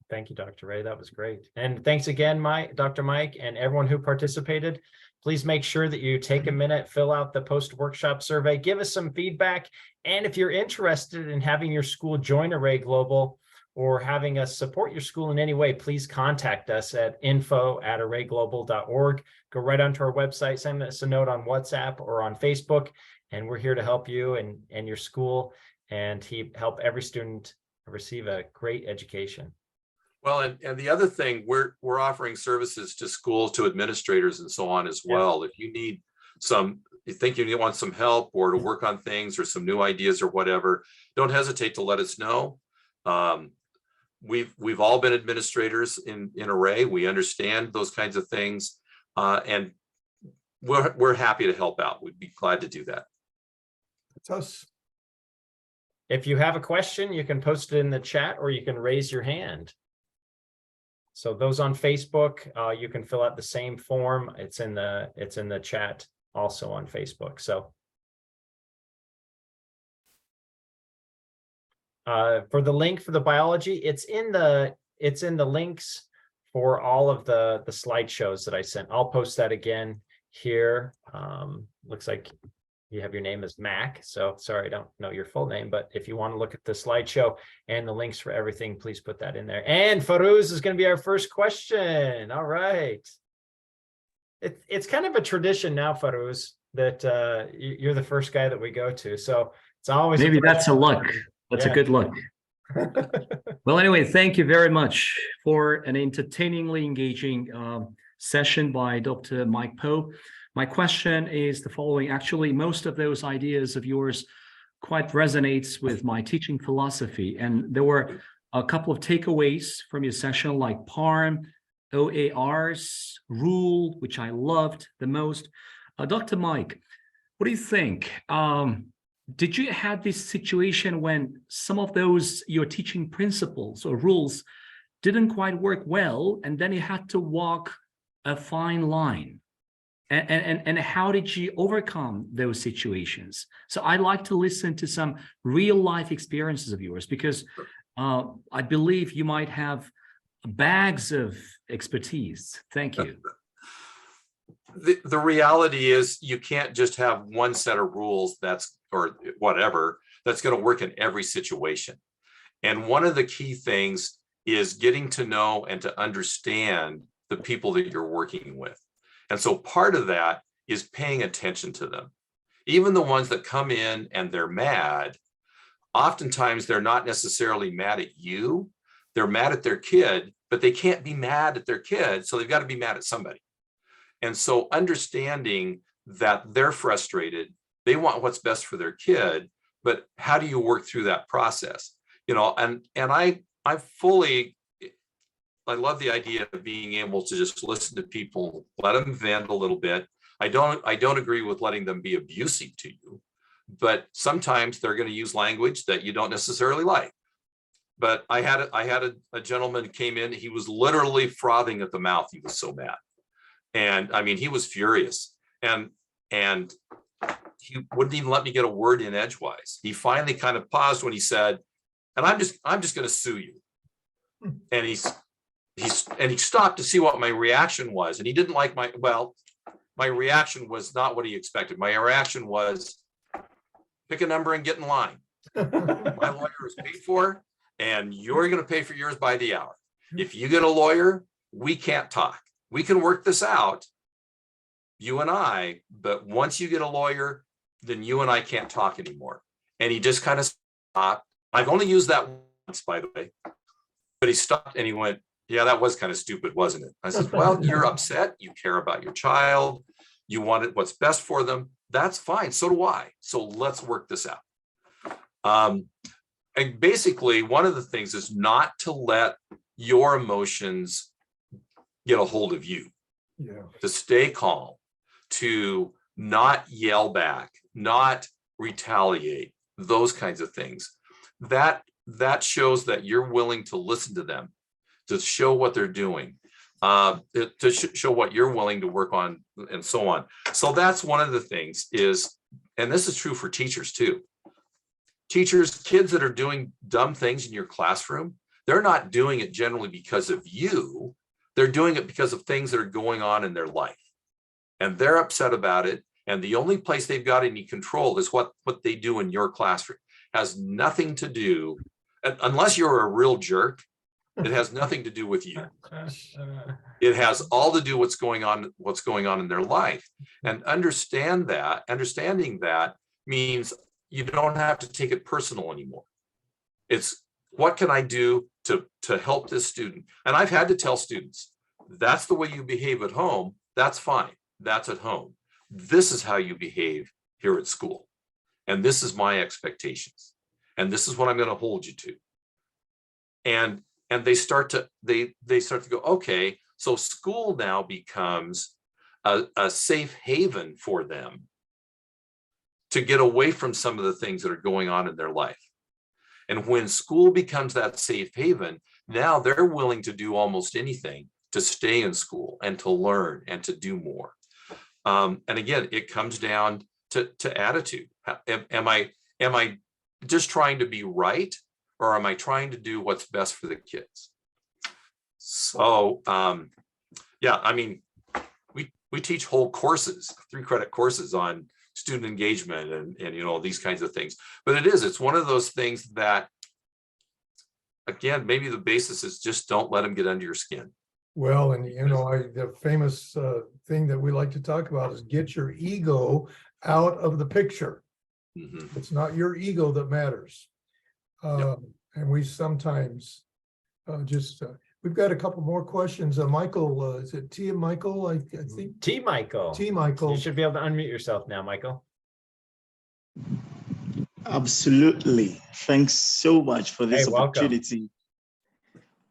Thank you, Dr. Ray. That was great. And thanks again, Dr. Mike, and everyone who participated. Please make sure that you take a minute, fill out the post-workshop survey, give us some feedback. And if you're interested in having your school join Array Global or having us support your school in any way, please contact us at info@arrayglobal.org. Go right onto our website, send us a note on WhatsApp or on Facebook, and we're here to help you and your school and help every student receive a great education. Well, and the other thing, we're offering services to schools, to administrators and so on as well. If you need you think you want some help or to work on things or some new ideas or whatever, don't hesitate to let us know. We've all been administrators in Array. We understand those kinds of things, and we're happy to help out. We'd be glad to do that. It's us. If you have a question, you can post it in the chat or you can raise your hand. So those on Facebook, you can fill out the same form. It's in the chat also on Facebook. So for the link for the biology, it's in the links for all of the slideshows that I sent. I'll post that again here. Looks like you have your name as Mac. So sorry, I don't know your full name, but if you want to look at the slideshow and the links for everything, please put that in there. And Farouz is going to be our first question. All right. It's kind of a tradition now, Farouz, that you're the first guy that we go to. So it's always maybe that's a luck. That's a good luck. Well, anyway, thank you very much for an entertainingly engaging session by Dr. Mike Poe. My question is the following. Actually, most of those ideas of yours quite resonates with my teaching philosophy. And there were a couple of takeaways from your session, like PARM, OARs, rule, which I loved the most. Dr. Mike, what do you think? Did you have this situation when some of those your teaching principles or rules didn't quite work well, and then you had to walk a fine line? And how did you overcome those situations? So I'd like to listen to some real life experiences of yours, because I believe you might have bags of expertise. Thank you. The reality is you can't just have one set of rules or whatever that's going to work in every situation. And one of the key things is getting to know and to understand the people that you're working with. And so part of that is paying attention to them. Even the ones that come in and they're mad, oftentimes they're not necessarily mad at you. They're mad at their kid, but they can't be mad at their kid. So they've got to be mad at somebody. And so understanding that they're frustrated, they want what's best for their kid, but how do you work through that process? And I love the idea of being able to just listen to people, let them vent a little bit. I don't agree with letting them be abusive to you, but sometimes they're going to use language that you don't necessarily like. But I had a gentleman came in, he was literally frothing at the mouth. He was so mad. And I mean, he was furious, and he wouldn't even let me get a word in edgewise. He finally kind of paused when he said, "And I'm just going to sue you." And he stopped to see what my reaction was. And he didn't like my reaction was not what he expected. My reaction was, pick a number and get in line. My lawyer is paid for, and you're going to pay for yours by the hour. If you get a lawyer, we can't talk. We can work this out, you and I, but once you get a lawyer, then you and I can't talk anymore. And he just kind of stopped. I've only used that once, by the way, but he stopped and he went, "Yeah, that was kind of stupid, wasn't it?" I said, "Well, you're upset. You care about your child. You wanted what's best for them. That's fine. So do I. So let's work this out." and basically one of the things is not to let your emotions get a hold of you, Yeah. to stay calm, to not yell back, not retaliate, those kinds of things. That shows that you're willing to listen to them, to show what they're doing, to show what you're willing to work on, and so on. So that's one of the things is, and this is true for teachers too. Teachers, kids that are doing dumb things in your classroom, they're not doing it generally because of you. They're doing it because of things that are going on in their life. And they're upset about it. And the only place they've got any control is what they do in your classroom. Has nothing to do, unless you're a real jerk, it has nothing to do with you. It has all to do what's going on in their life. And understanding that means you don't have to take it personal anymore. It's what can I do to help this student? And I've had to tell students, that's the way you behave at home. That's fine. That's at home. This is how you behave here at school. And this is my expectations. And this is what I'm going to hold you to. And they start to go, okay, so school now becomes a safe haven for them to get away from some of the things that are going on in their life. And when school becomes that safe haven, now they're willing to do almost anything to stay in school and to learn and to do more. And again, it comes down to attitude. Am I just trying to be right, or am I trying to do what's best for the kids? So yeah, I mean, we teach whole courses, 3-credit courses on student engagement and you know, these kinds of things. But it's one of those things that, again, maybe the basis is just don't let them get under your skin. Well, and you know, the famous thing that we like to talk about is get your ego out of the picture. Mhm. It's not your ego that matters. And we sometimes we've got a couple more questions. Michael, is it T. Michael? I think T. Michael. T. Michael. You should be able to unmute yourself now, Michael. Absolutely. Thanks so much for this Hey, welcome. opportunity.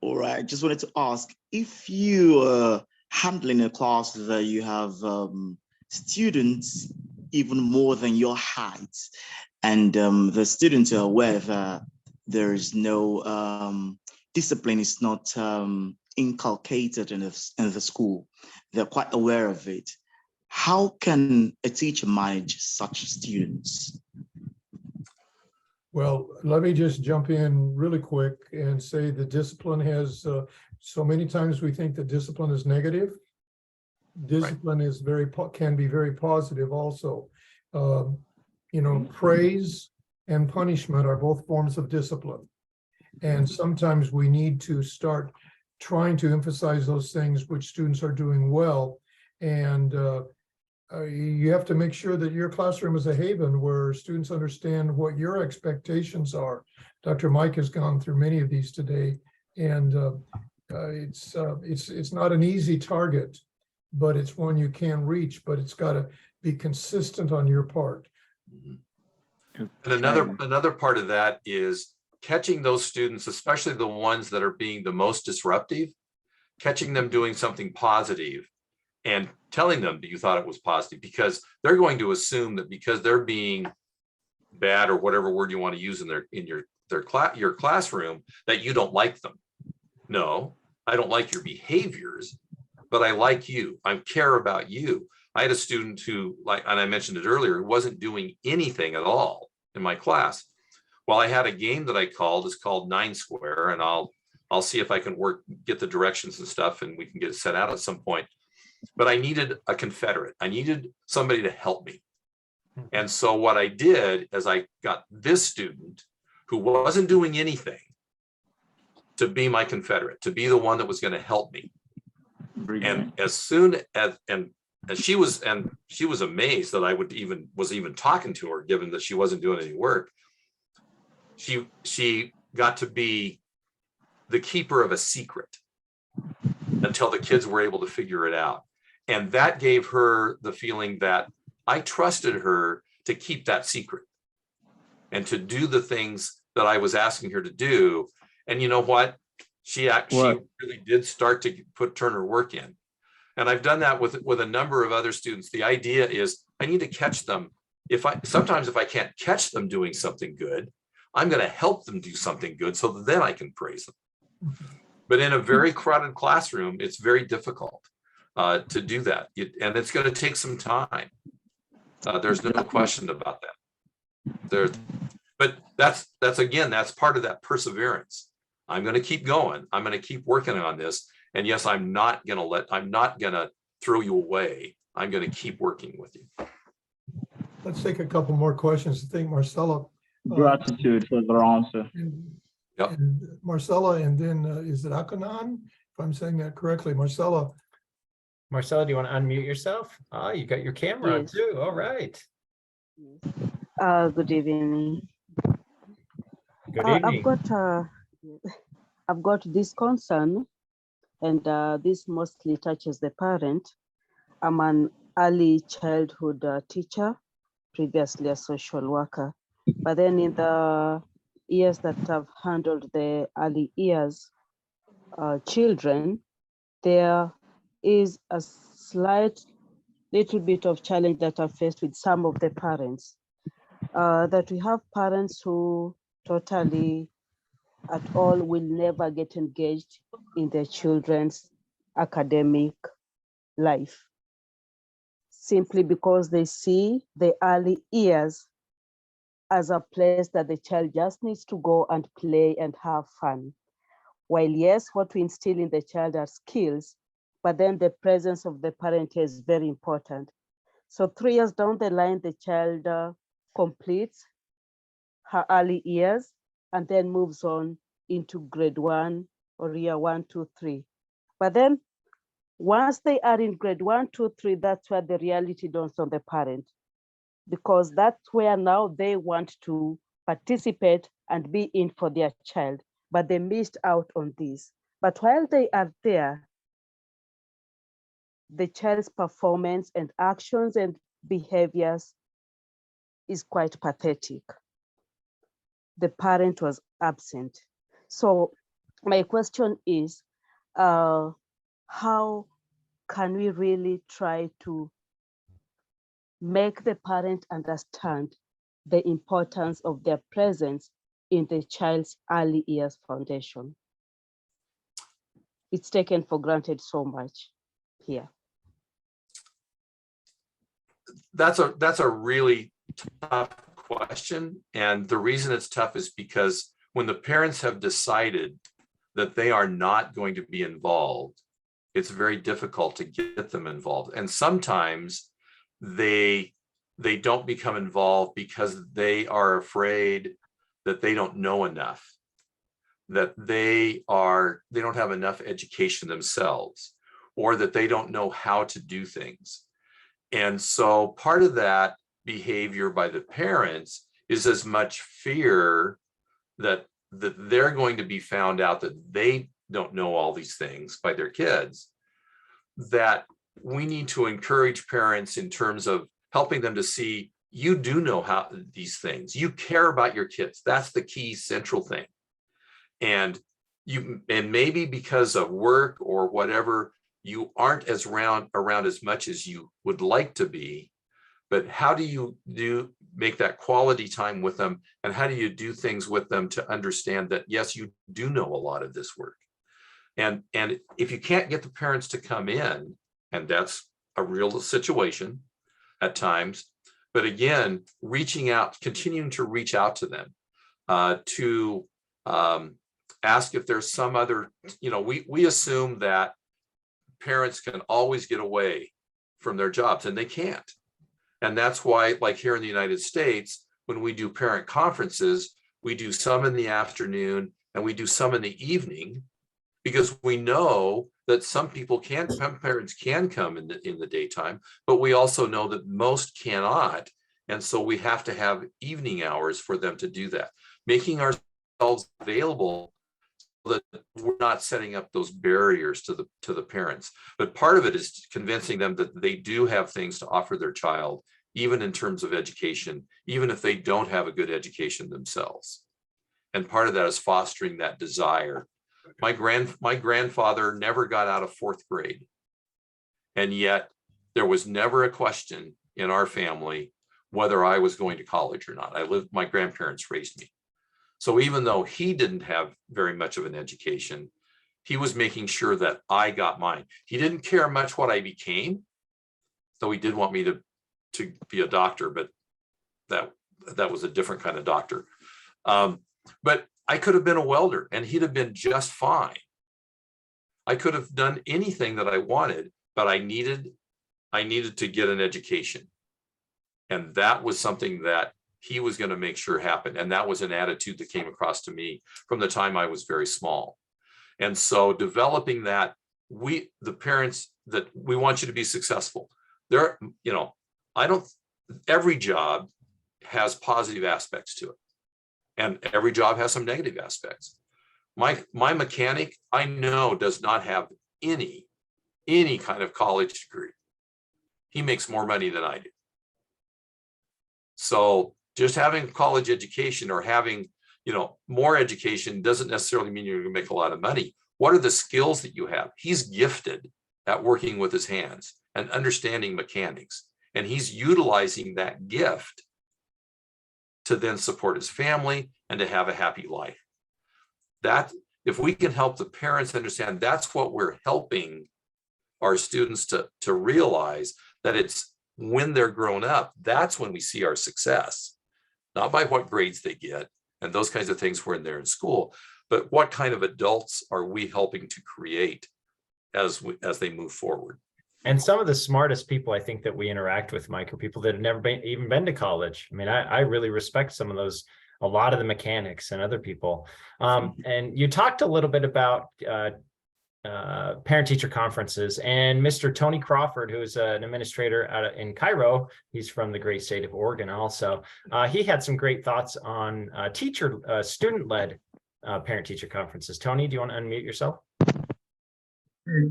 All right. Just wanted to ask, if you are handling a class that you have students even more than your height, and the students are aware that there is no discipline is not inculcated in the school, they're quite aware of it. How can a teacher manage such students? Well, let me just jump in really quick and say the discipline has, so many times we think that discipline is negative. Discipline is can be very positive also. You know, praise and punishment are both forms of discipline. And sometimes we need to start trying to emphasize those things which students are doing well. And you have to make sure that your classroom is a haven where students understand what your expectations are. Dr. Mike has gone through many of these today, and it's not an easy target, but it's one you can reach, but it's got to be consistent on your part. And another part of that is catching those students, especially the ones that are being the most disruptive, catching them doing something positive and telling them that you thought it was positive, because they're going to assume that because they're being bad, or whatever word you want to use in your classroom, that you don't like them. No, I don't like your behaviors, but I like you. I care about you. I had a student who, and I mentioned it earlier, who wasn't doing anything at all in my class. Well, I had a game that I called, it's called 9 Square, and I'll see if I can get the directions and stuff, and we can get it set out at some point. But I needed a confederate. I needed somebody to help me. And so what I did is I got this student who wasn't doing anything to be my confederate, to be the one that was going to help me. And as soon as, and she was amazed that I was even talking to her, given that she wasn't doing any work. She got to be the keeper of a secret until the kids were able to figure it out. And that gave her the feeling that I trusted her to keep that secret and to do the things that I was asking her to do. And you know what? She really did start to turn her work in. And I've done that with a number of other students. The idea is I need to catch them. Sometimes if I can't catch them doing something good, I'm going to help them do something good so that then I can praise them. But in a very crowded classroom, it's very difficult to do that. And it's going to take some time. There's no question about that. But that's part of that perseverance. I'm going to keep going. I'm going to keep working on this. And yes, I'm not going to throw you away. I'm going to keep working with you. Let's take a couple more questions. I think Marcella. Gratitude for the answer. Yep. And Marcella, and then is it Akanan? If I'm saying that correctly, Marcella. Marcella, do you want to unmute yourself? You got your camera on Yes. too. All right. Good evening. Good evening. I've got this concern, and this mostly touches the parent. I'm an early childhood teacher, previously a social worker, but then in the years that I've handled the early years children, there is a slight little bit of challenge that I've faced with some of the parents. That we have parents who totally at all will never get engaged in their children's academic life, simply because they see the early years as a place that the child just needs to go and play and have fun. While yes, what we instill in the child are skills, but then the presence of the parent is very important. So 3 years down the line, the child completes her early years and then moves on into grade 1 or year 1, 2, 3. But then once they are in grade 1, 2, 3, that's where the reality dawns on the parent, because that's where now they want to participate and be in for their child, but they missed out on this. But while they are there, the child's performance and actions and behaviors is quite pathetic. The parent was absent. So my question is, how can we really try to make the parent understand the importance of their presence in the child's early years foundation? It's taken for granted so much here. That's a really tough question. And the reason it's tough is because when the parents have decided that they are not going to be involved, it's very difficult to get them involved. And sometimes they don't become involved because they are afraid that they don't know enough, that they don't have enough education themselves, or that they don't know how to do things. And so part of that behavior by the parents is as much fear that they're going to be found out that they don't know all these things by their kids, that we need to encourage parents in terms of helping them to see, you do know how these things, you care about your kids. That's the key central thing. And maybe because of work or whatever, you aren't as around as much as you would like to be, but how do you make that quality time with them? And how do you do things with them to understand that, yes, you do know a lot of this work. And if you can't get the parents to come in, and that's a real situation at times, but again, reaching out, continuing to reach out to them, to ask if there's some other, we assume that parents can always get away from their jobs, and they can't. And that's why, like here in the United States, when we do parent conferences, we do some in the afternoon and we do some in the evening, because we know that some parents can come in the daytime, but we also know that most cannot. And so we have to have evening hours for them to do that, making ourselves available so that we're not setting up those barriers to the parents. But part of it is convincing them that they do have things to offer their child, even in terms of education, even if they don't have a good education themselves. And part of that is fostering that desire. My grandfather never got out of 4th grade. And yet there was never a question in our family whether I was going to college or not. My grandparents raised me. So even though he didn't have very much of an education, he was making sure that I got mine. He didn't care much what I became, though he did want me to be a doctor, but that was a different kind of doctor. But I could have been a welder and he'd have been just fine. I could have done anything that I wanted, but I needed to get an education. And that was something that he was going to make sure happened. And that was an attitude that came across to me from the time I was very small. And so developing that, the parents, that we want you to be successful. Every job has positive aspects to it. And every job has some negative aspects. My mechanic, I know, does not have any kind of college degree. He makes more money than I do. So just having a college education or having, more education doesn't necessarily mean you're going to make a lot of money. What are the skills that you have? He's gifted at working with his hands and understanding mechanics, and he's utilizing that gift to then support his family and to have a happy life. That, if we can help the parents understand, that's what we're helping our students to realize, that it's when they're grown up, that's when we see our success, not by what grades they get and those kinds of things when they're in school, but what kind of adults are we helping to create as they move forward. And some of the smartest people I think that we interact with, Mike, are people that have never even been to college. I mean, I really respect some of those, a lot of the mechanics and other people. And you talked a little bit about parent-teacher conferences, and Mr. Tony Crawford, who is an administrator in Cairo, he's from the great state of Oregon also. He had some great thoughts on student-led parent-teacher conferences. Tony, do you want to unmute yourself?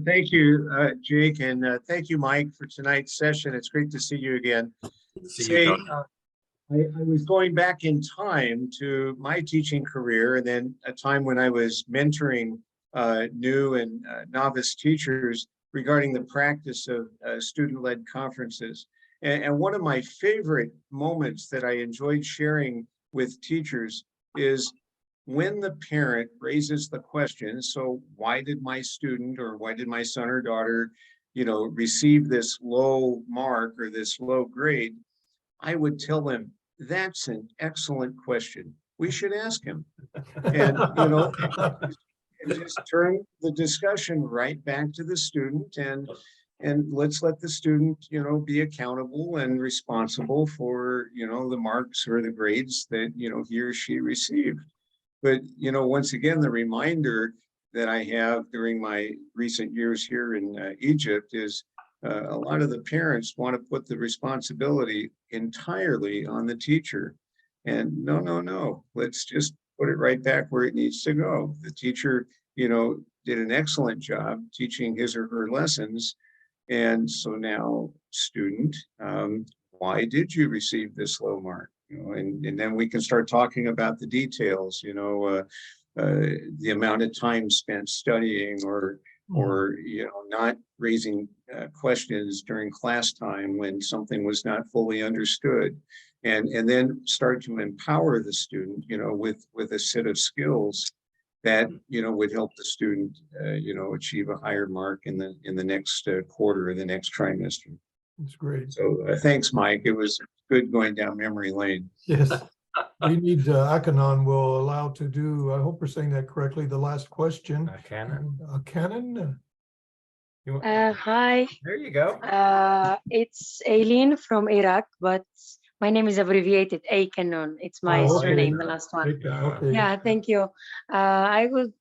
Thank you, Jake, and thank you, Mike, for tonight's session. It's great to see you again. I was going back in time to my teaching career, and then a time when I was mentoring new and novice teachers regarding the practice of student-led conferences. And one of my favorite moments that I enjoyed sharing with teachers is when the parent raises the question, so why did my student, or why did my son or daughter, receive this low mark or this low grade? I would tell them, that's an excellent question. We should ask him. And, just turn the discussion right back to the student, and let's let the student, be accountable and responsible for, the marks or the grades that, he or she received. But, once again, the reminder that I have during my recent years here in Egypt is a lot of the parents want to put the responsibility entirely on the teacher. And no, let's just put it right back where it needs to go. The teacher, did an excellent job teaching his or her lessons. And so now, student, why did you receive this low mark? And then we can start talking about the details, the amount of time spent studying, or not raising questions during class time when something was not fully understood, and then start to empower the student, with a set of skills that would help the student, achieve a higher mark in the next quarter or the next trimester. That's great. So thanks, Mike. It was good going down memory lane. Yes. We need Akanon will allow to do, I hope we're saying that correctly, the last question. Canon. Canon? Hi, There you go. it's Aileen from Iraq, but my name is abbreviated Akanon. It's my Oh, okay. surname, the last one. Okay. Yeah, thank you. I would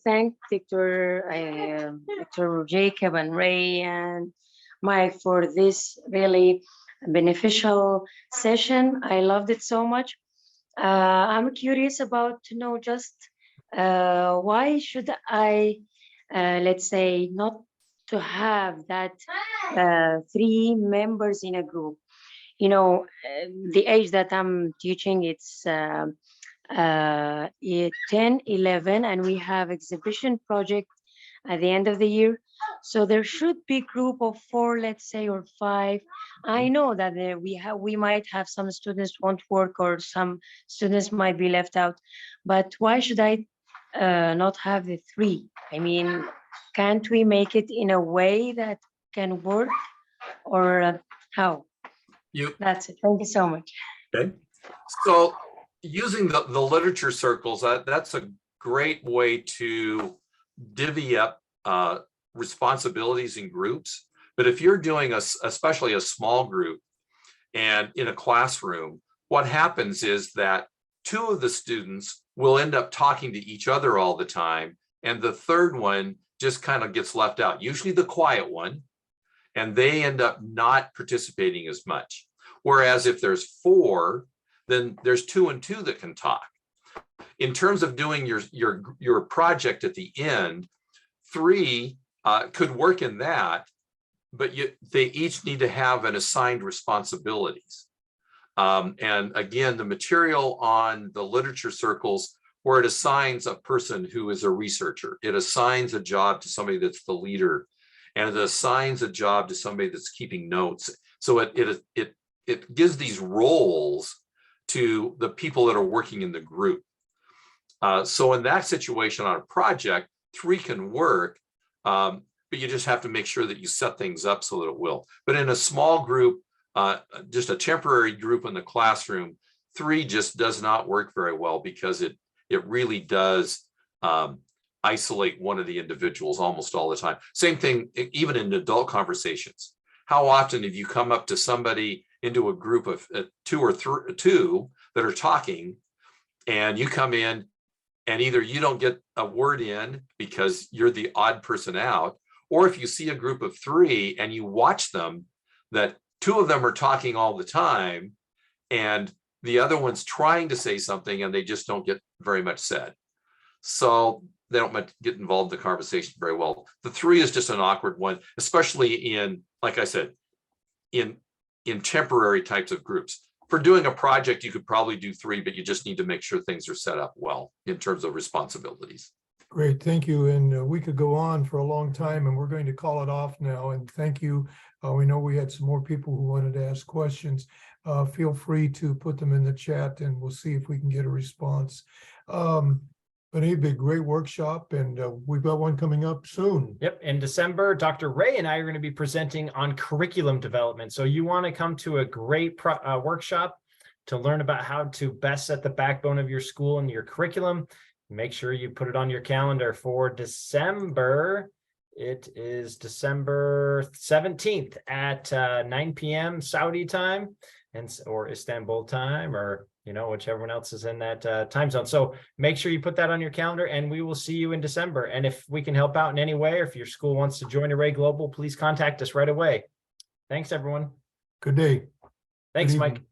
thank Dr. Jacob and Ray and Mike for this really beneficial session. I loved it so much. I'm curious about to know just why should I, let's say, not to have that 3 members in a group. you know, the age that I'm teaching, it's 10, 11, and we have exhibition project at the end of the year. So there should be group of 4, let's say, or 5. I know that we might have some students won't work or some students might be left out, but why should I not have the 3? I mean, can't we make it in a way that can work, or how? That's it. Thank you so much. Okay. So using the literature circles, that's a great way to divvy up responsibilities in groups. But if you're doing especially a small group and in a classroom, what happens is that 2 of the students will end up talking to each other all the time, and the third one just kind of gets left out, usually the quiet one, and they end up not participating as much. Whereas if there's 4, then there's 2 and 2 that can talk. In terms of doing your project at the end, 3 could work in that, but they each need to have an assigned responsibilities. And again, the material on the literature circles, where it assigns a person who is a researcher, it assigns a job to somebody that's the leader, and it assigns a job to somebody that's keeping notes. So it gives these roles to the people that are working in the group. So in that situation on a project, 3 can work, but you just have to make sure that you set things up so that it will. But in a small group, just a temporary group in the classroom, 3 just does not work very well, because it really does isolate one of the individuals almost all the time. Same thing, even in adult conversations. How often have you come up to somebody into a group of 2 that are talking, and you come in and either you don't get a word in because you're the odd person out, or if you see a group of 3 and you watch them, that 2 of them are talking all the time and the other one's trying to say something and they just don't get very much said. So they don't get involved in the conversation very well. The 3 is just an awkward one, especially in, like I said, in temporary types of groups. For doing a project, you could probably do 3, but you just need to make sure things are set up well in terms of responsibilities. Great, thank you. And we could go on for a long time, and we're going to call it off now. And thank you. We know we had some more people who wanted to ask questions. Feel free to put them in the chat, and we'll see if we can get a response. But it'd be a great workshop, and we've got one coming up soon. Yep, in December, Dr. Ray and I are going to be presenting on curriculum development. So you want to come to a great workshop to learn about how to best set the backbone of your school and your curriculum. Make sure you put it on your calendar for December. It is December 17th at 9 p.m. Saudi time, or Istanbul time, or whichever one else is in that time zone. So make sure you put that on your calendar, and we will see you in December. And if we can help out in any way, or if your school wants to join Array Global, please contact us right away. Thanks, everyone. Good day. Thanks, Good Mike. evening.